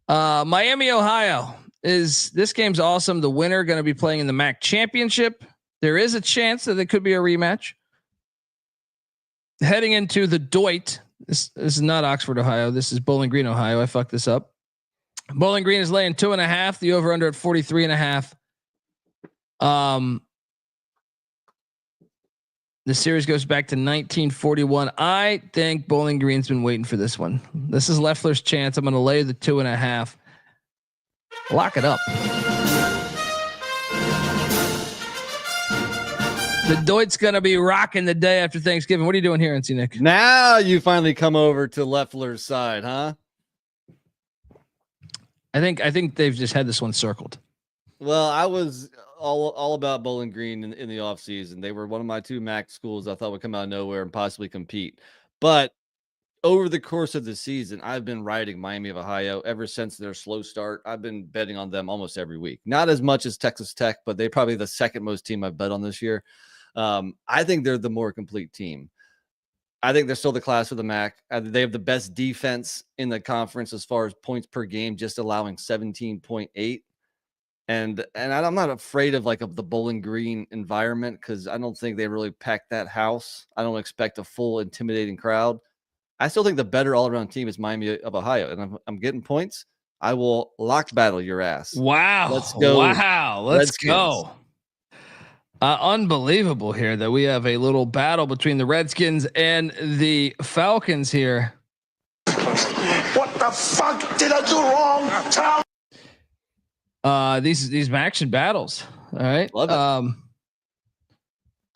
Miami, Ohio. This game's awesome. The winner going to be playing in the MAC championship. There is a chance that it could be a rematch. Heading into the Deut. This is not Oxford, Ohio. This is Bowling Green, Ohio. I fucked this up. Bowling Green is laying 2.5. The over under at 43.5. The series goes back to 1941. I think Bowling Green's been waiting for this one. This is Leffler's chance. I'm going to lay the 2.5. Lock it up. The Deut's going to be rocking the day after Thanksgiving. What are you doing here, NC Nick? Now you finally come over to Leffler's side, huh? I think they've just had this one circled. Well, I was all about Bowling Green in the offseason. They were one of my 2 MAC schools I thought would come out of nowhere and possibly compete. But over the course of the season, I've been riding Miami of Ohio ever since their slow start. I've been betting on them almost every week. Not as much as Texas Tech, but they're probably the second most team I've bet on this year. I think they're the more complete team. I think they're still the class of the MAC. They have the best defense in the conference as far as points per game, just allowing 17.8. And I'm not afraid of the Bowling Green environment because I don't think they really packed that house. I don't expect a full intimidating crowd. I still think the better all-around team is Miami of Ohio, and I'm getting points. I will lock battle your ass. Wow. Let's go. Wow. Let's go. Unbelievable here that we have a little battle between the Redskins and the Falcons here. What the fuck did I do wrong? These action battles. All right. Love it.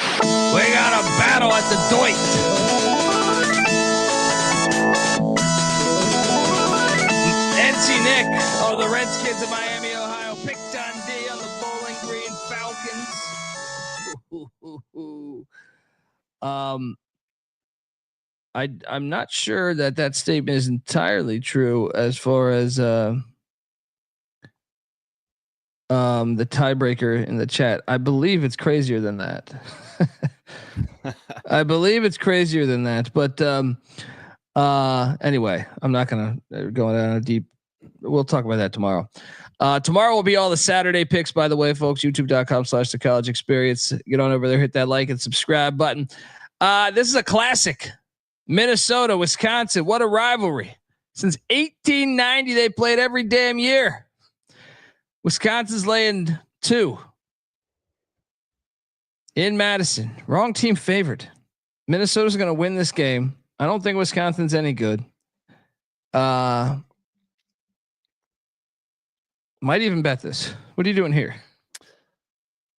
We got a battle at the Deut. Fancy Nick. Oh, the Redskins of Miami, Ohio. Pick Dundee on the Bowling Green Falcons. I'm not sure that statement is entirely true as far as the tiebreaker in the chat. I believe it's crazier than that. I believe it's crazier than that. But anyway, I'm not gonna go down a deep. We'll talk about that tomorrow. Tomorrow will be all the Saturday picks, by the way, folks. YouTube.com/The College Experience. Get on over there, hit that like and subscribe button. This is a classic. Minnesota, Wisconsin. What a rivalry. Since 1890, they played every damn year. Wisconsin's laying 2 in Madison. Wrong team favored. Minnesota's going to win this game. I don't think Wisconsin's any good. Might even bet this. What are you doing here?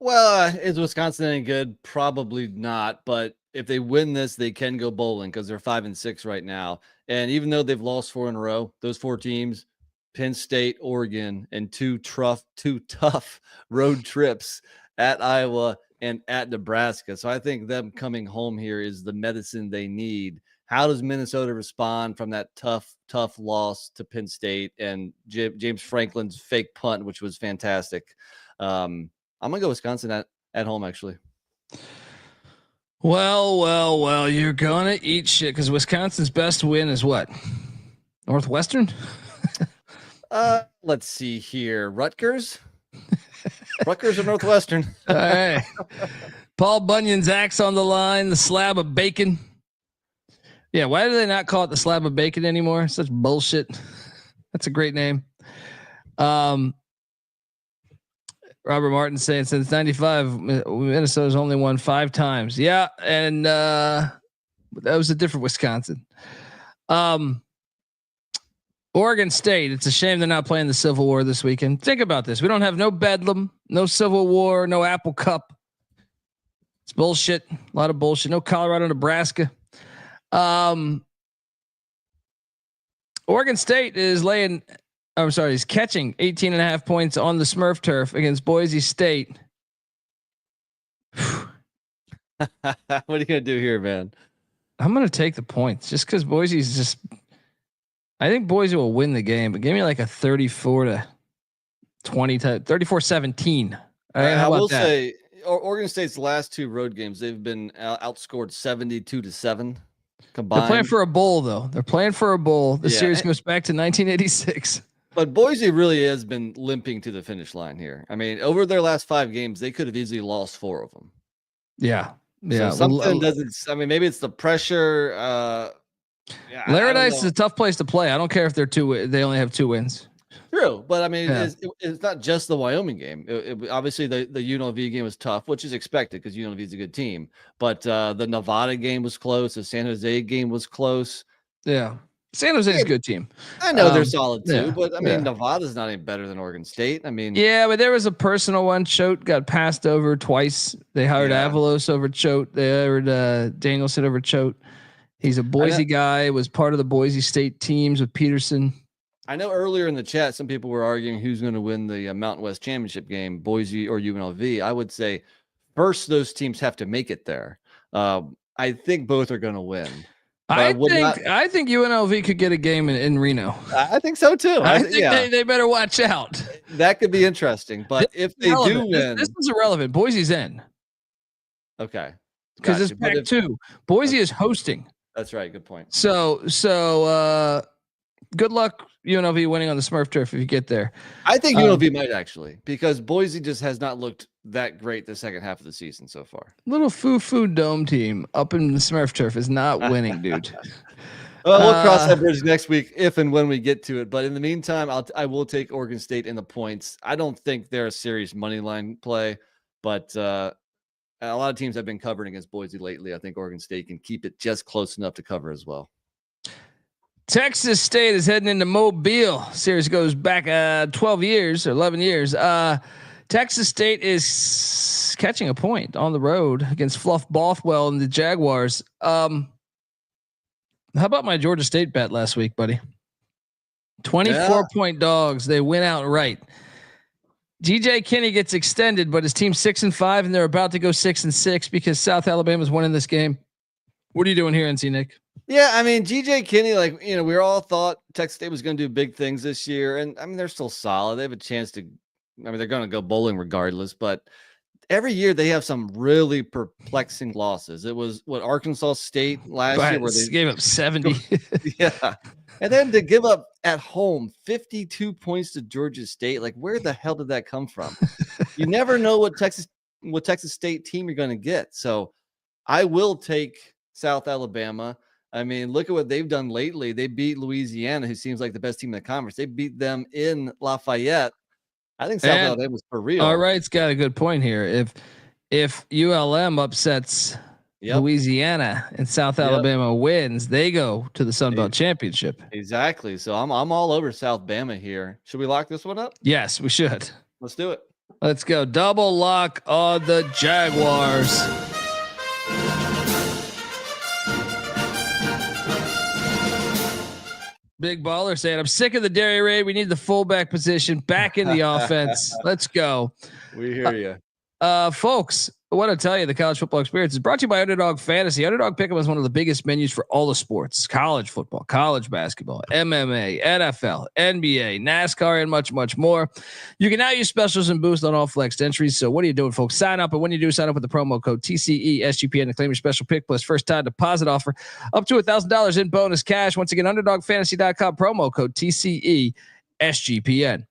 Well, is Wisconsin any good? Probably not. But if they win this, they can go bowling because they're 5-6 right now. And even though they've lost 4 in a row, those 4 teams, Penn State, Oregon, and two tough road trips at Iowa and at Nebraska. So I think them coming home here is the medicine they need. How does Minnesota respond from that tough loss to Penn State and James Franklin's fake punt, which was fantastic? I'm gonna go Wisconsin at home, actually. Well, you're gonna eat shit because Wisconsin's best win is what? Northwestern? Let's see here. Rutgers? Rutgers or Northwestern? All right. Paul Bunyan's axe on the line, the slab of bacon. Yeah, why do they not call it the slab of bacon anymore? Such bullshit. That's a great name. Robert Martin saying since 95, Minnesota's only won 5 times. Yeah, and that was a different Wisconsin. Oregon State. It's a shame they're not playing the Civil War this weekend. Think about this. We don't have no Bedlam, no Civil War, no Apple Cup. It's bullshit. A lot of bullshit. No Colorado, Nebraska. Oregon State is catching 18.5 points on the Smurf turf against Boise State. What are you going to do here, man? I'm going to take the points just because Boise's just, I think Boise will win the game, but give me like a 34-20, 34-17. I will say Oregon State's last 2 road games, they've been outscored 72-7 combined. They're playing for a bowl though. They're playing for a bowl. The series goes back to 1986. But Boise really has been limping to the finish line here. I mean, over their last 5 games, they could have easily lost 4 of them. Yeah. So something doesn't. I mean, maybe it's the pressure. Laradice is a tough place to play. I don't care if they're 2. They only have 2 wins. True, but I mean, it's not just the Wyoming game. Obviously, the UNLV game was tough, which is expected because UNLV is a good team. But the Nevada game was close. The San Jose game was close. Yeah, San Jose is a good team. I know they're solid too, but I mean, Nevada's not any better than Oregon State. I mean, yeah, but there was a personal one. Choate got passed over twice. They hired Avalos over Choate. They hired Danielson over Choate. He's a Boise guy. Was part of the Boise State teams with Peterson. I know earlier in the chat, some people were arguing who's going to win the Mountain West Championship game, Boise or UNLV. I would say first those teams have to make it there. I think both are going to win. I think UNLV could get a game in Reno. I think so too. I think they better watch out. That could be interesting. But if they do win, this is irrelevant. Boise's in. Okay. Because it's Pac-2. Boise is hosting. That's right. Good point. So good luck UNLV winning on the Smurf turf if you get there. I think UNLV might actually, because Boise just has not looked that great the second half of the season so far. Little foo dome team up in the Smurf turf is not winning, dude. Well, we'll cross that bridge next week if and when we get to it. But in the meantime, I will take Oregon State in the points. I don't think they're a serious money line play, but a lot of teams have been covering against Boise lately. I think Oregon State can keep it just close enough to cover as well. Texas State is heading into Mobile. Series goes back 12 years or 11 years. Texas State is catching a point on the road against Fluff Bothwell and the Jaguars. How about my Georgia State bet last week, buddy? 24-point dogs. They win outright. GJ Kinney gets extended, but his team's 6-5, and they're about to go 6-6 because South Alabama's winning this game. What are you doing here, NC Nick? Yeah, I mean, GJ Kinney, like, you know, we all thought Texas State was going to do big things this year. And I mean, they're still solid. They have a chance to, I mean, they're going to go bowling regardless, but every year they have some really perplexing losses. It was what Arkansas State last year where they gave up 70. Yeah. And then to give up at home 52 points to Georgia State, like where the hell did that come from? You never know what Texas State team you're going to get. So I will take South Alabama. I mean, look at what they've done lately. They beat Louisiana, who seems like the best team in the conference. They beat them in Lafayette. I think South Alabama's for real. All right, it's got a good point here. If ULM upsets Louisiana and South Alabama wins, they go to the Sun Belt Championship. Exactly. So I'm all over South Bama here. Should we lock this one up? Yes, we should. Let's do it. Let's go. Double lock on the Jaguars. Big baller saying, I'm sick of the dairy raid. We need the fullback position back in the offense. Let's go. We hear you. Folks, I want to tell you the college football experience is brought to you by Underdog Fantasy. Underdog Pick'em is one of the biggest menus for all the sports: college football, college basketball, MMA, NFL, NBA, NASCAR, and much, much more. You can now use specials and boost on all flexed entries. So what are you doing, folks? Sign up. And when you do, sign up with the promo code TCESGPN to claim your special pick plus first time deposit offer up to $1,000 in bonus cash. Once again, UnderdogFantasy.com, promo code TCESGPN.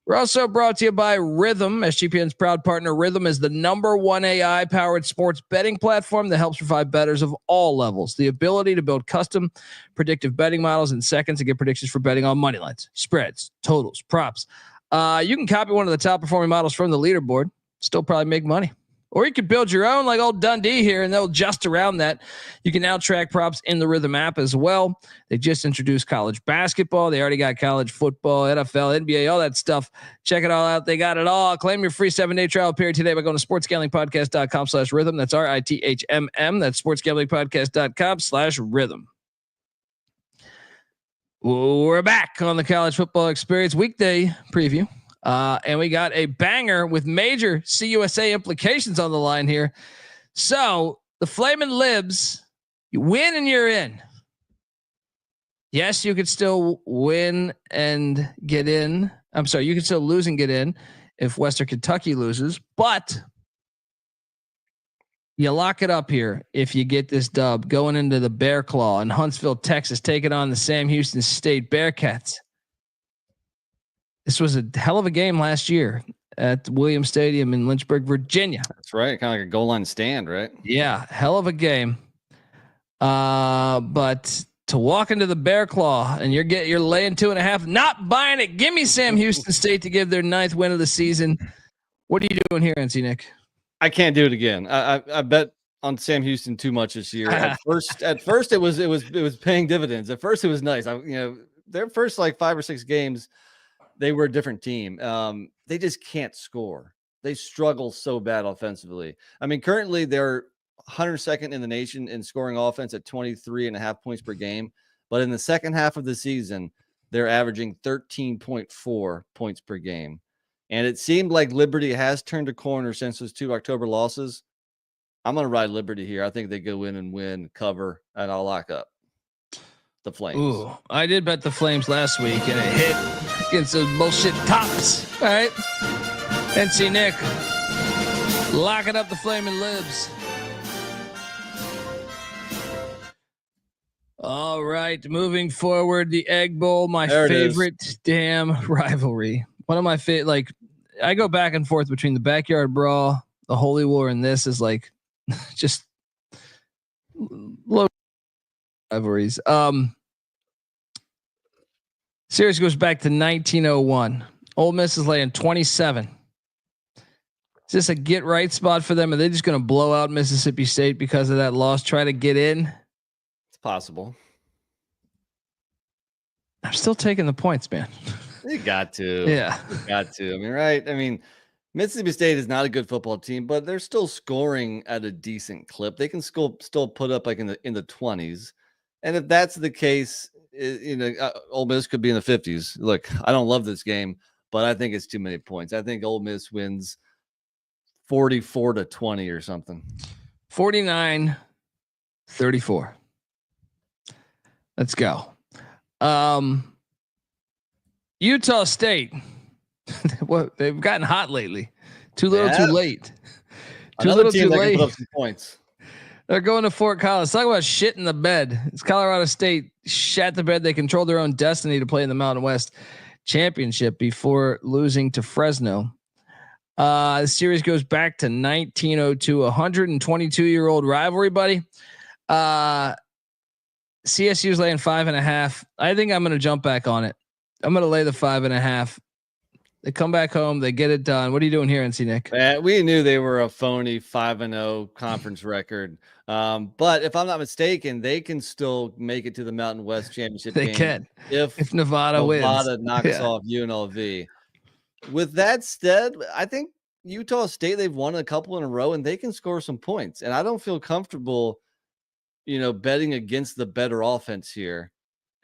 We're also brought to you by Rhythm. SGPN's proud partner. Rhythm is the #1 AI-powered sports betting platform that helps provide bettors of all levels the ability to build custom predictive betting models in seconds and get predictions for betting on money lines, spreads, totals, props. You can copy one of the top-performing models from the leaderboard, still probably make money. Or you could build your own like old Dundee here, and they'll adjust around that. You can now track props in the Rhythm app as well. They just introduced college basketball. They already got college football, NFL, NBA, all that stuff. Check it all out. They got it all. Claim your free 7-day trial period today by going to sportsgamblingpodcast.com/rhythm. That's RITHMM. That's sportsgamblingpodcast.com/rhythm. We're back on the college football experience weekday preview. And we got a banger with major CUSA implications on the line here. So the Flamin' Libs, you win and you're in. Yes, you could still win and get in. I'm sorry, you could still lose and get in if Western Kentucky loses, but you lock it up here if you get this dub going into the Bear Claw in Huntsville, Texas, taking on the Sam Houston State Bearcats. This was a hell of a game last year at Williams Stadium in Lynchburg, Virginia. That's right. Kind of like a goal line stand, right? Yeah. Hell of a game. But to walk into the Bear Claw and you're laying 2.5, not buying it. Give me Sam Houston State to give their 9th win of the season. What are you doing here, NC Nick? I can't do it again. I bet on Sam Houston too much this year. At first it was paying dividends. At first it was nice. Their first like 5 or 6 games, they were a different team. They just can't score. They struggle so bad offensively. I mean, currently they're 102nd in the nation in scoring offense at 23.5 points per game. But in the second half of the season, they're averaging 13.4 points per game. And it seemed like Liberty has turned a corner since those 2 October losses. I'm going to ride Liberty here. I think they go in and win, cover, and I'll lock up the Flames. Ooh, I did bet the Flames last week, and it hit against those bullshit Tops. All right. NC Nick, locking up the Flaming Libs. All right. Moving forward, the Egg Bowl, my favorite damn rivalry. One of my favorite, like, I go back and forth between the Backyard Brawl, the Holy War, and this is like just low rivalries. Series goes back to 1901. Ole Miss is laying 27. Is this a get right spot for them? Are they just going to blow out Mississippi State because of that loss? Try to get in? It's possible. I'm still taking the points, man. You got to. Yeah. You got to. I mean, right. I mean, Mississippi State is not a good football team, but they're still scoring at a decent clip. They can still put up like in the 20s. And if that's the case, Ole Miss could be in the 50s. Look, I don't love this game, but I think it's too many points. I think Ole Miss wins 44-20 or something. 49-34. Let's go. Utah State. Well, they've gotten hot lately. Too little, too late. Too Another little, team too that late. can put up some points. They're going to Fort Collins. Talk about shit in the bed. It's Colorado State shat the bed. They control their own destiny to play in the Mountain West Championship before losing to Fresno. The series goes back to 1902, 122-year-old rivalry, buddy. CSU's laying 5.5. I think I'm going to jump back on it. I'm going to lay the 5.5. They come back home. They get it done. What are you doing here, NC Nick? We knew they were a phony 5-0 conference record. But if I'm not mistaken, they can still make it to the Mountain West Championship They game can. if Nevada wins. Nevada knocks off UNLV. With that said, I think Utah State, they've won a couple in a row and they can score some points. And I don't feel comfortable, betting against the better offense here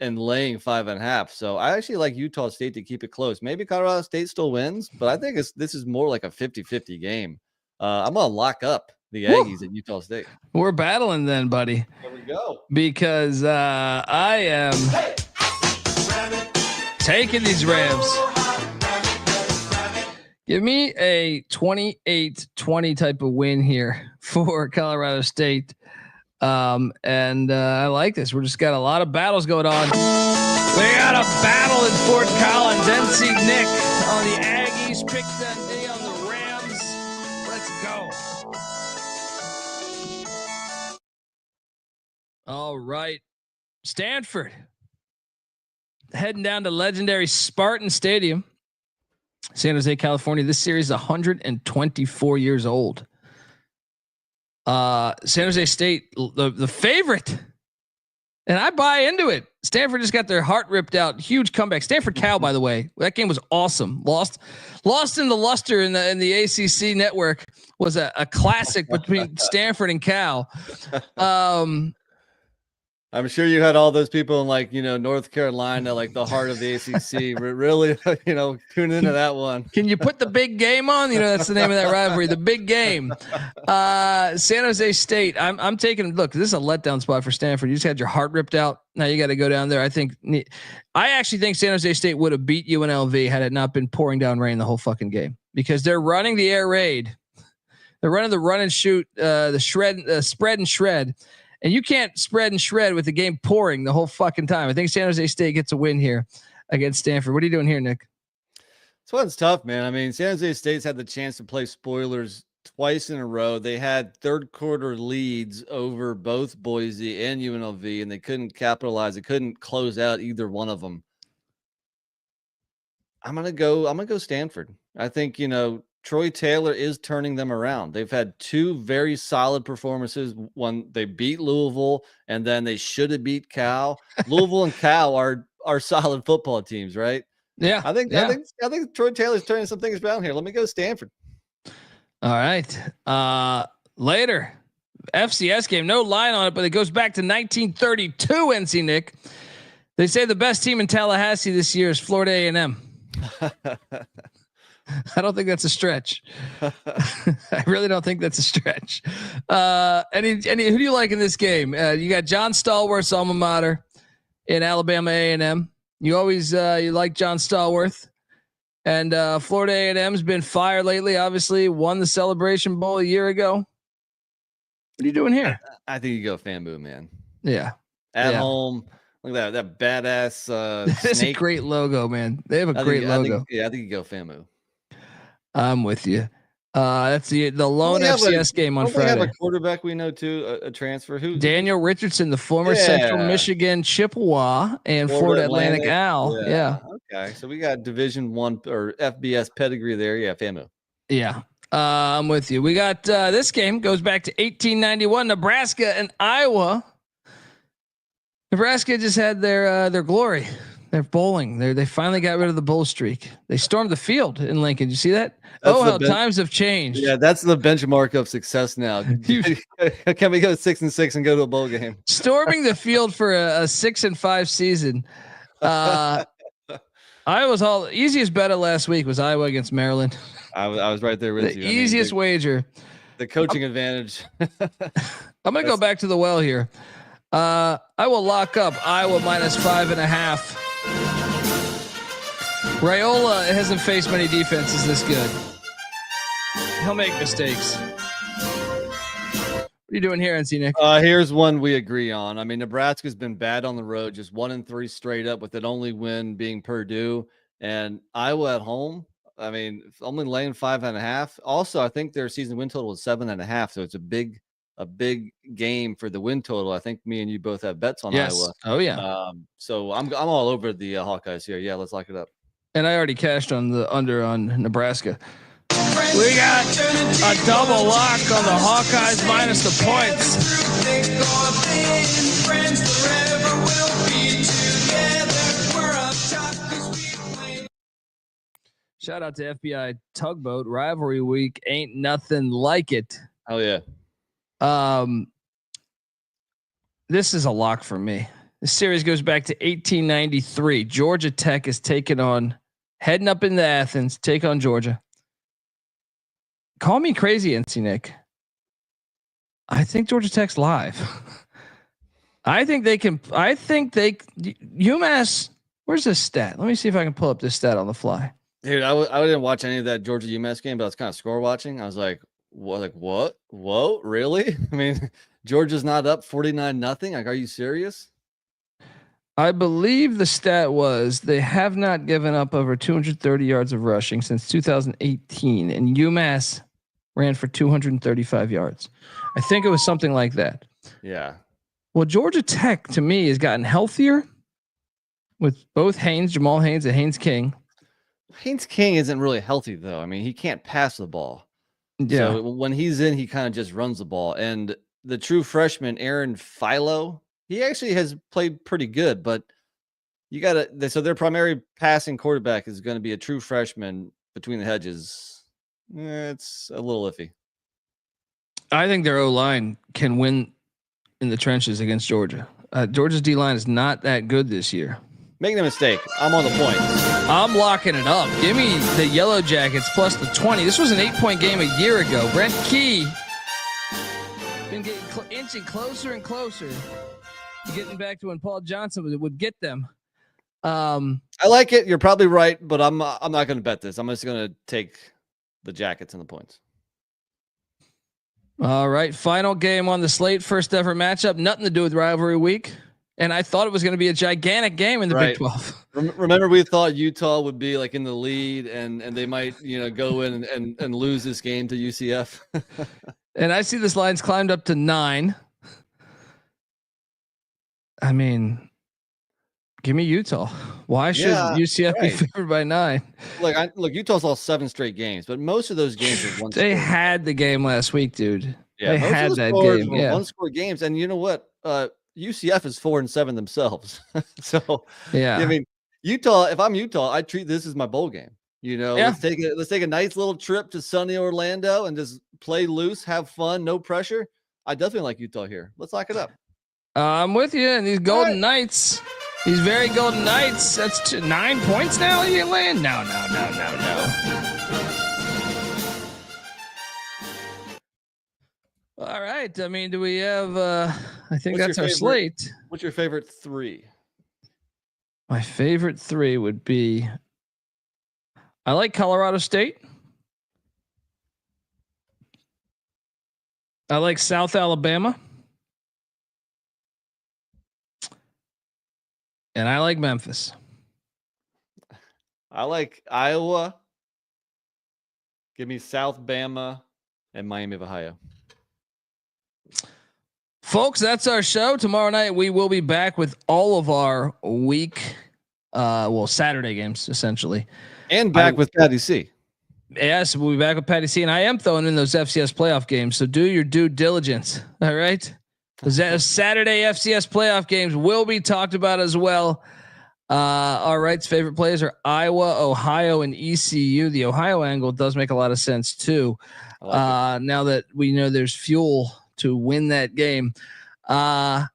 and laying 5.5. So I actually like Utah State to keep it close. Maybe Colorado State still wins, but I think this is more like a 50-50 game. I'm going to lock up the Aggies at Utah State. We're battling then, buddy. There we go. Because I am taking these Rams. Give me a 28-20 type of win here for Colorado State. I like this. We're just got a lot of battles going on. We got a battle in Fort Collins. NC Nick on the Aggies. Pick Dundee on the Rams. Let's go. All right. Stanford heading down to legendary Spartan Stadium, San Jose, California. This series is 124 years old. San Jose State, the favorite, and I buy into it. Stanford just got their heart ripped out. Huge comeback. Stanford Cal, by the way, that game was awesome. Lost in the luster in the ACC network was a classic between Stanford and Cal. I'm sure you had all those people in North Carolina, like the heart of the ACC, really, tuning into that one. Can you put the big game on? That's the name of that rivalry, the big game. San Jose State. I'm taking. Look, this is a letdown spot for Stanford. You just had your heart ripped out. Now you got to go down there. I actually think San Jose State would have beat UNLV had it not been pouring down rain the whole fucking game, because they're running the air raid. They're running the run and shoot, the spread and shred. And you can't spread and shred with the game pouring the whole fucking time. I think San Jose State gets a win here against Stanford. What are you doing here, Nick? This one's tough, man. I mean, San Jose State's had the chance to play spoilers twice in a row. They had third quarter leads over both Boise and UNLV, and they couldn't capitalize. They couldn't close out either one of them. I'm gonna go Stanford. I think, Troy Taylor is turning them around. They've had two very solid performances. One, they beat Louisville, and then they should have beat Cal. Louisville and Cal are solid football teams, right? Yeah. I think Troy Taylor's turning some things around here. Let me go Stanford. All right. Later, FCS game, no line on it, but it goes back to 1932. NC Nick. They say the best team in Tallahassee this year is Florida A&M. I don't think that's a stretch. I really don't think that's a stretch. Any who do you like in this game? You got John Stallworth's alma mater in Alabama A&M. You always you like John Stallworth, and Florida A&M's been fire lately. Obviously, won the Celebration Bowl a year ago. What are you doing here? I think you go FAMU, man. Yeah, at home. Look at that badass. That's a great logo, man. They have a great logo. I think you go FAMU. I'm with you. That's the lone FCS game on Friday. We have a quarterback we know too, a transfer. Who? Daniel Richardson, the former Central Michigan Chippewa and Florida Atlantic Owl. Yeah. Okay, so we got Division I or FBS pedigree there. Yeah, FAMU. Yeah, I'm with you. We got this game goes back to 1891, Nebraska and Iowa. Nebraska just had their glory. They're bowling. They finally got rid of the bowl streak. They stormed the field in Lincoln. You see that? That's how times have changed. Yeah, that's the benchmark of success now. Can we go 6-6 and go to a bowl game? Storming the field for a 6-5 season. Iowa's easiest bet of last week was Iowa against Maryland. I was right there with you. The easiest wager. The coaching advantage. I'm going to go back to the well here. I will lock up Iowa -5.5. Raiola hasn't faced many defenses this good. He'll make mistakes. What are you doing here, NC Nick? Here's one we agree on. I mean, Nebraska's been bad on the road, just 1-3 straight up, with an only win being Purdue. And Iowa at home, I mean, only laying 5.5. Also, I think their season win total is 7.5. So it's a big game for the win total. I think me and you both have bets on Iowa. Oh yeah. So I'm all over the Hawkeyes here. Yeah, let's lock it up. And I already cashed on the under on Nebraska. We got a double lock on the Hawkeyes minus the points. Shout out to FBI Tugboat. Rivalry week ain't nothing like it. Oh yeah. This is a lock for me. The series goes back to 1893. Georgia Tech is heading up into Athens, take on Georgia. Call me crazy, NC Nick. I think Georgia Tech's live. I think UMass. Where's this stat? Let me see if I can pull up this stat on the fly. Dude, I didn't watch any of that Georgia UMass game, but I was kind of score watching. I was like, what? Whoa, really? I mean, Georgia's not up 49-0. Like, are you serious? I believe the stat was they have not given up over 230 yards of rushing since 2018, and UMass ran for 235 yards. I think it was something like that. Yeah. Well, Georgia Tech to me has gotten healthier with both Jamal Haynes and Haynes King. Haynes King isn't really healthy though. I mean, he can't pass the ball. Yeah. So when he's in, he kind of just runs the ball. And the true freshman, Aaron Philo, he actually has played pretty good, but so their primary passing quarterback is going to be a true freshman between the hedges. It's a little iffy. I think their O-line can win in the trenches against Georgia. Georgia's D-line is not that good this year. Make no mistake, I'm on the points. I'm locking it up. Give me the Yellow Jackets plus the 20. This was an 8-point game a year ago. Brent Key been getting inching closer and closer, getting back to when Paul Johnson would get them. I like it. You're probably right, but I'm not going to bet this. I'm just going to take the Jackets and the points. All right, final game on the slate. First ever matchup. Nothing to do with rivalry week. And I thought it was going to be a gigantic game in the Big 12. Remember, we thought Utah would be like in the lead, and they might, go in and lose this game to UCF. And I see this line's climbed up to 9. I mean, give me Utah. Why should UCF be favored by 9? Look, Utah's lost 7 straight games, but most of those games are one. They had the game last week, dude. Yeah, they had that game. Yeah, 1-score games, and you know what? UCF is 4-7 themselves. So yeah, I mean, Utah. If I'm Utah, I treat this as my bowl game. Let's take a nice little trip to sunny Orlando and just play loose, have fun, no pressure. I definitely like Utah here. Let's lock it up. I'm with you. And these Golden Knights, these very Golden Knights. That's 9 points now. You land? No. All right. I mean, do we have? I think that's our slate. What's your favorite 3? My favorite 3 would be. I like Colorado State. I like South Alabama. And I like Memphis. I like Iowa. Give me South Bama and Miami of Ohio. Folks, that's our show. Tomorrow night we will be back with all of our Saturday games essentially. And back with Patty C. Yes, we'll be back with Patty C. And I am throwing in those FCS playoff games. So do your due diligence. All right. Those Saturday FCS playoff games will be talked about as well. All right's favorite players are Iowa, Ohio, and ECU. The Ohio angle does make a lot of sense too. Now that we know there's fuel to win that game. We'll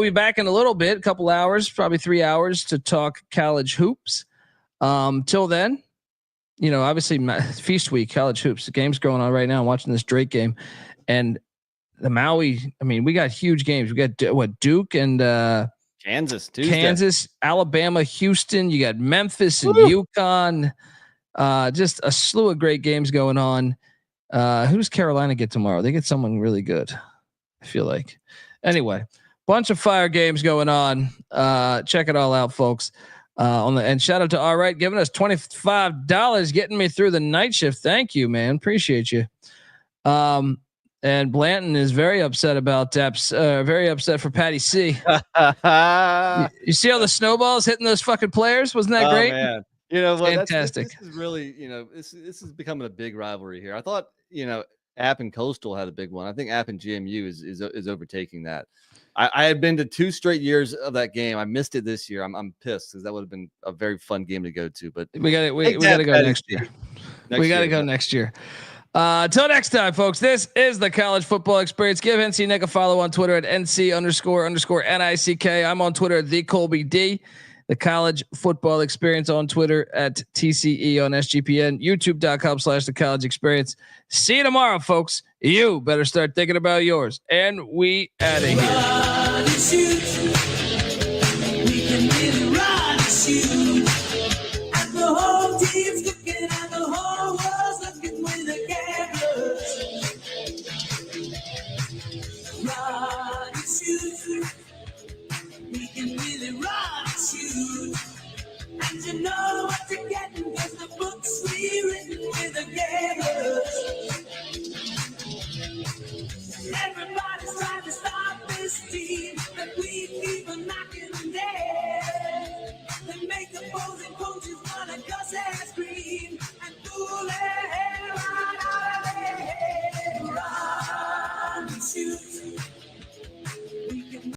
be back in a little bit, a couple hours, probably 3 hours to talk college hoops. Till then, obviously feast week, college hoops. The game's going on right now. I'm watching this Drake game, and the Maui. I mean, we got huge games. We got Duke and Kansas, Tuesday. Kansas, Alabama, Houston. You got Memphis and UConn. Just a slew of great games going on. Who's Carolina get tomorrow? They get someone really good, I feel like. Anyway, bunch of fire games going on. Check it all out, folks. And shout out to All Right, giving us $25, getting me through the night shift. Thank you, man. Appreciate you. And Blanton is very upset about Deps. Very upset for Patty C. you see all the snowballs hitting those fucking players? Wasn't that great? Man. What? Fantastic. This is really, this is becoming a big rivalry here. I thought, App and Coastal had a big one. I think App and GMU is overtaking that. I had been to 2 straight years of that game. I missed it this year. I'm pissed because that would have been a very fun game to go to. But we got to go next year. We got to go next year. Till next time, folks. This is the College Football Experience. Give NC Nick a follow on Twitter at NC__NICK. I'm on Twitter at TheColbyD. The College Football Experience on Twitter at TCE on SGPN. YouTube.com/The College Experience. See you tomorrow, folks. You better start thinking about yours. And we out of here. We can really rock you, and